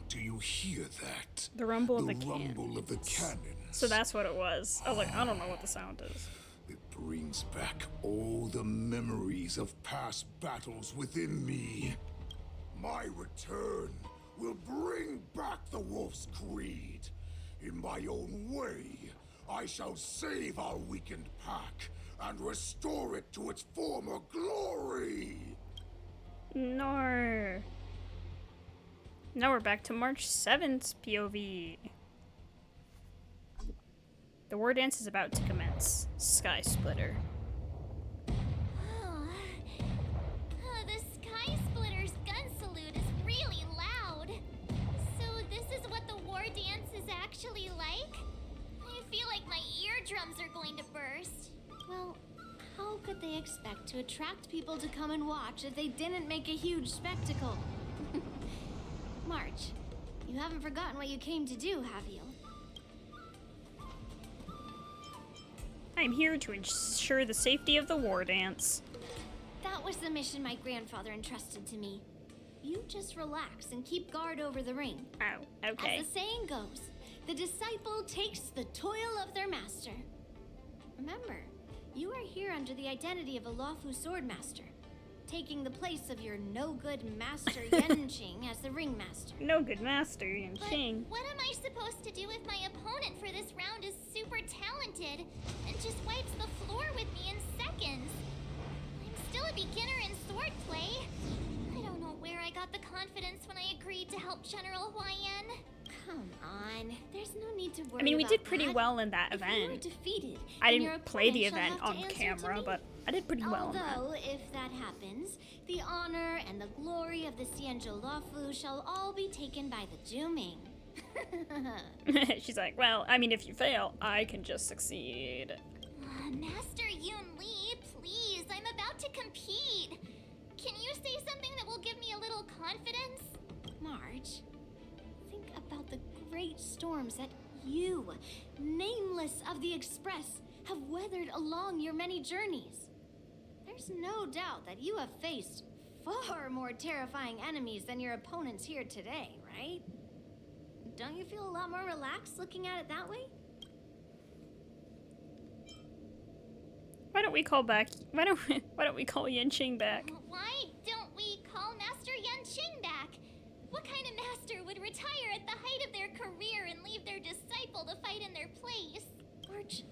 Do you hear that? The rumble of the rumble of the cannon. So that's what it was. I was like, I don't know what the sound is. It brings back all the memories of past battles within me. My return will bring back the wolf's greed. In my own way, I shall save our weakened pack and restore it to its former glory. No. Now we're back to March 7th POV. The war dance is about to commence. Sky Splitter. The Sky Splitter's gun salute is really loud. So this is what the war dance is actually like? I feel like my eardrums are going to burst. Well, how could they expect to attract people to come and watch if they didn't make a huge spectacle? March, you haven't forgotten what you came to do, have you? I'm here to ensure the safety of the war dance. That was the mission my grandfather entrusted to me. You just relax and keep guard over the ring. Oh, okay. As the saying goes, the disciple takes the toil of their master. Remember, you are here under the identity of a lawful swordmaster, taking the place of your no-good master Yenqing as the ringmaster. No good master Yenqing. What am I supposed to do if my opponent for this round is super talented and just wipes the floor with me in seconds? I'm still a beginner in swordplay. I don't know where I got the confidence when I agreed to help General Huayan. Come on, there's no need to worry. I mean, we about did pretty that. well in that If you event. were defeated, I then your didn't play the opponent shall event have on to answer to camera, me. but I did pretty well in that. Although, if that happens, the honor and the glory of the Xianzhou Lafu shall all be taken by the Juming. She's like, well, I mean, if you fail, I can just succeed. Master Yun Li, please, I'm about to compete. Can you say something that will give me a little confidence? March, think about the great storms that you, nameless of the Express, have weathered along your many journeys. There's no doubt that you have faced far more terrifying enemies than your opponents here today, right? Don't you feel a lot more relaxed looking at it that way? Why don't we call back? Why don't we call Yenqing back? Why don't we call Master Yenqing back? What kind of master would retire at the height of their career and leave their disciple to fight in their place? March,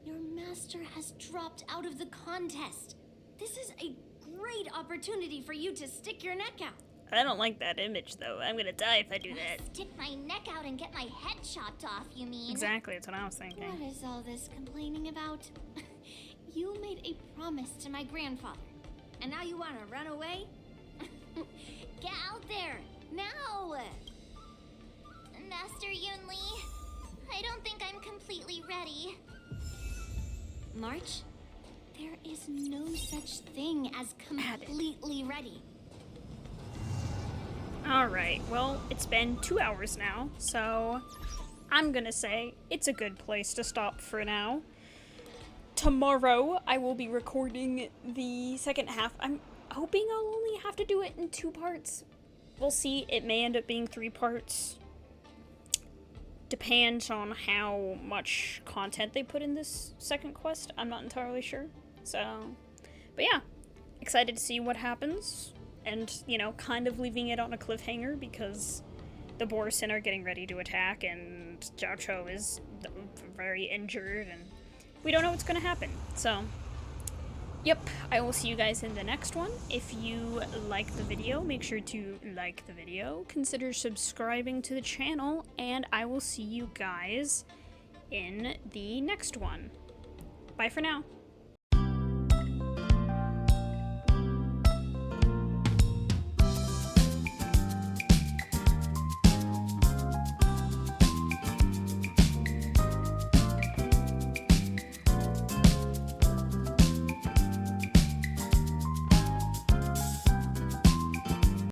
your master has dropped out of the contest. This is a great opportunity for you to stick your neck out. I don't like that image, though. I'm gonna die if I do that. Stick my neck out and get my head chopped off, you mean? Exactly, that's what I was thinking. What is all this complaining about? You made a promise to my grandfather, and now you want to run away? Get out there, now! Master Yun Li, I don't think I'm completely ready. March, there is no such thing as completely ready. Alright, well, it's been 2 hours now, so I'm gonna say it's a good place to stop for now. Tomorrow, I will be recording the second half. I'm hoping I'll only have to do it in 2 parts. We'll see. It may end up being 3 parts. Depends on how much content they put in this second quest. I'm not entirely sure. So, but yeah, excited to see what happens. And, you know, kind of leaving it on a cliffhanger because the Borsin are getting ready to attack and Zhao Cho is very injured and we don't know what's going to happen. So, yep, I will see you guys in the next one. If you like the video, make sure to like the video, consider subscribing to the channel, and I will see you guys in the next one. Bye for now.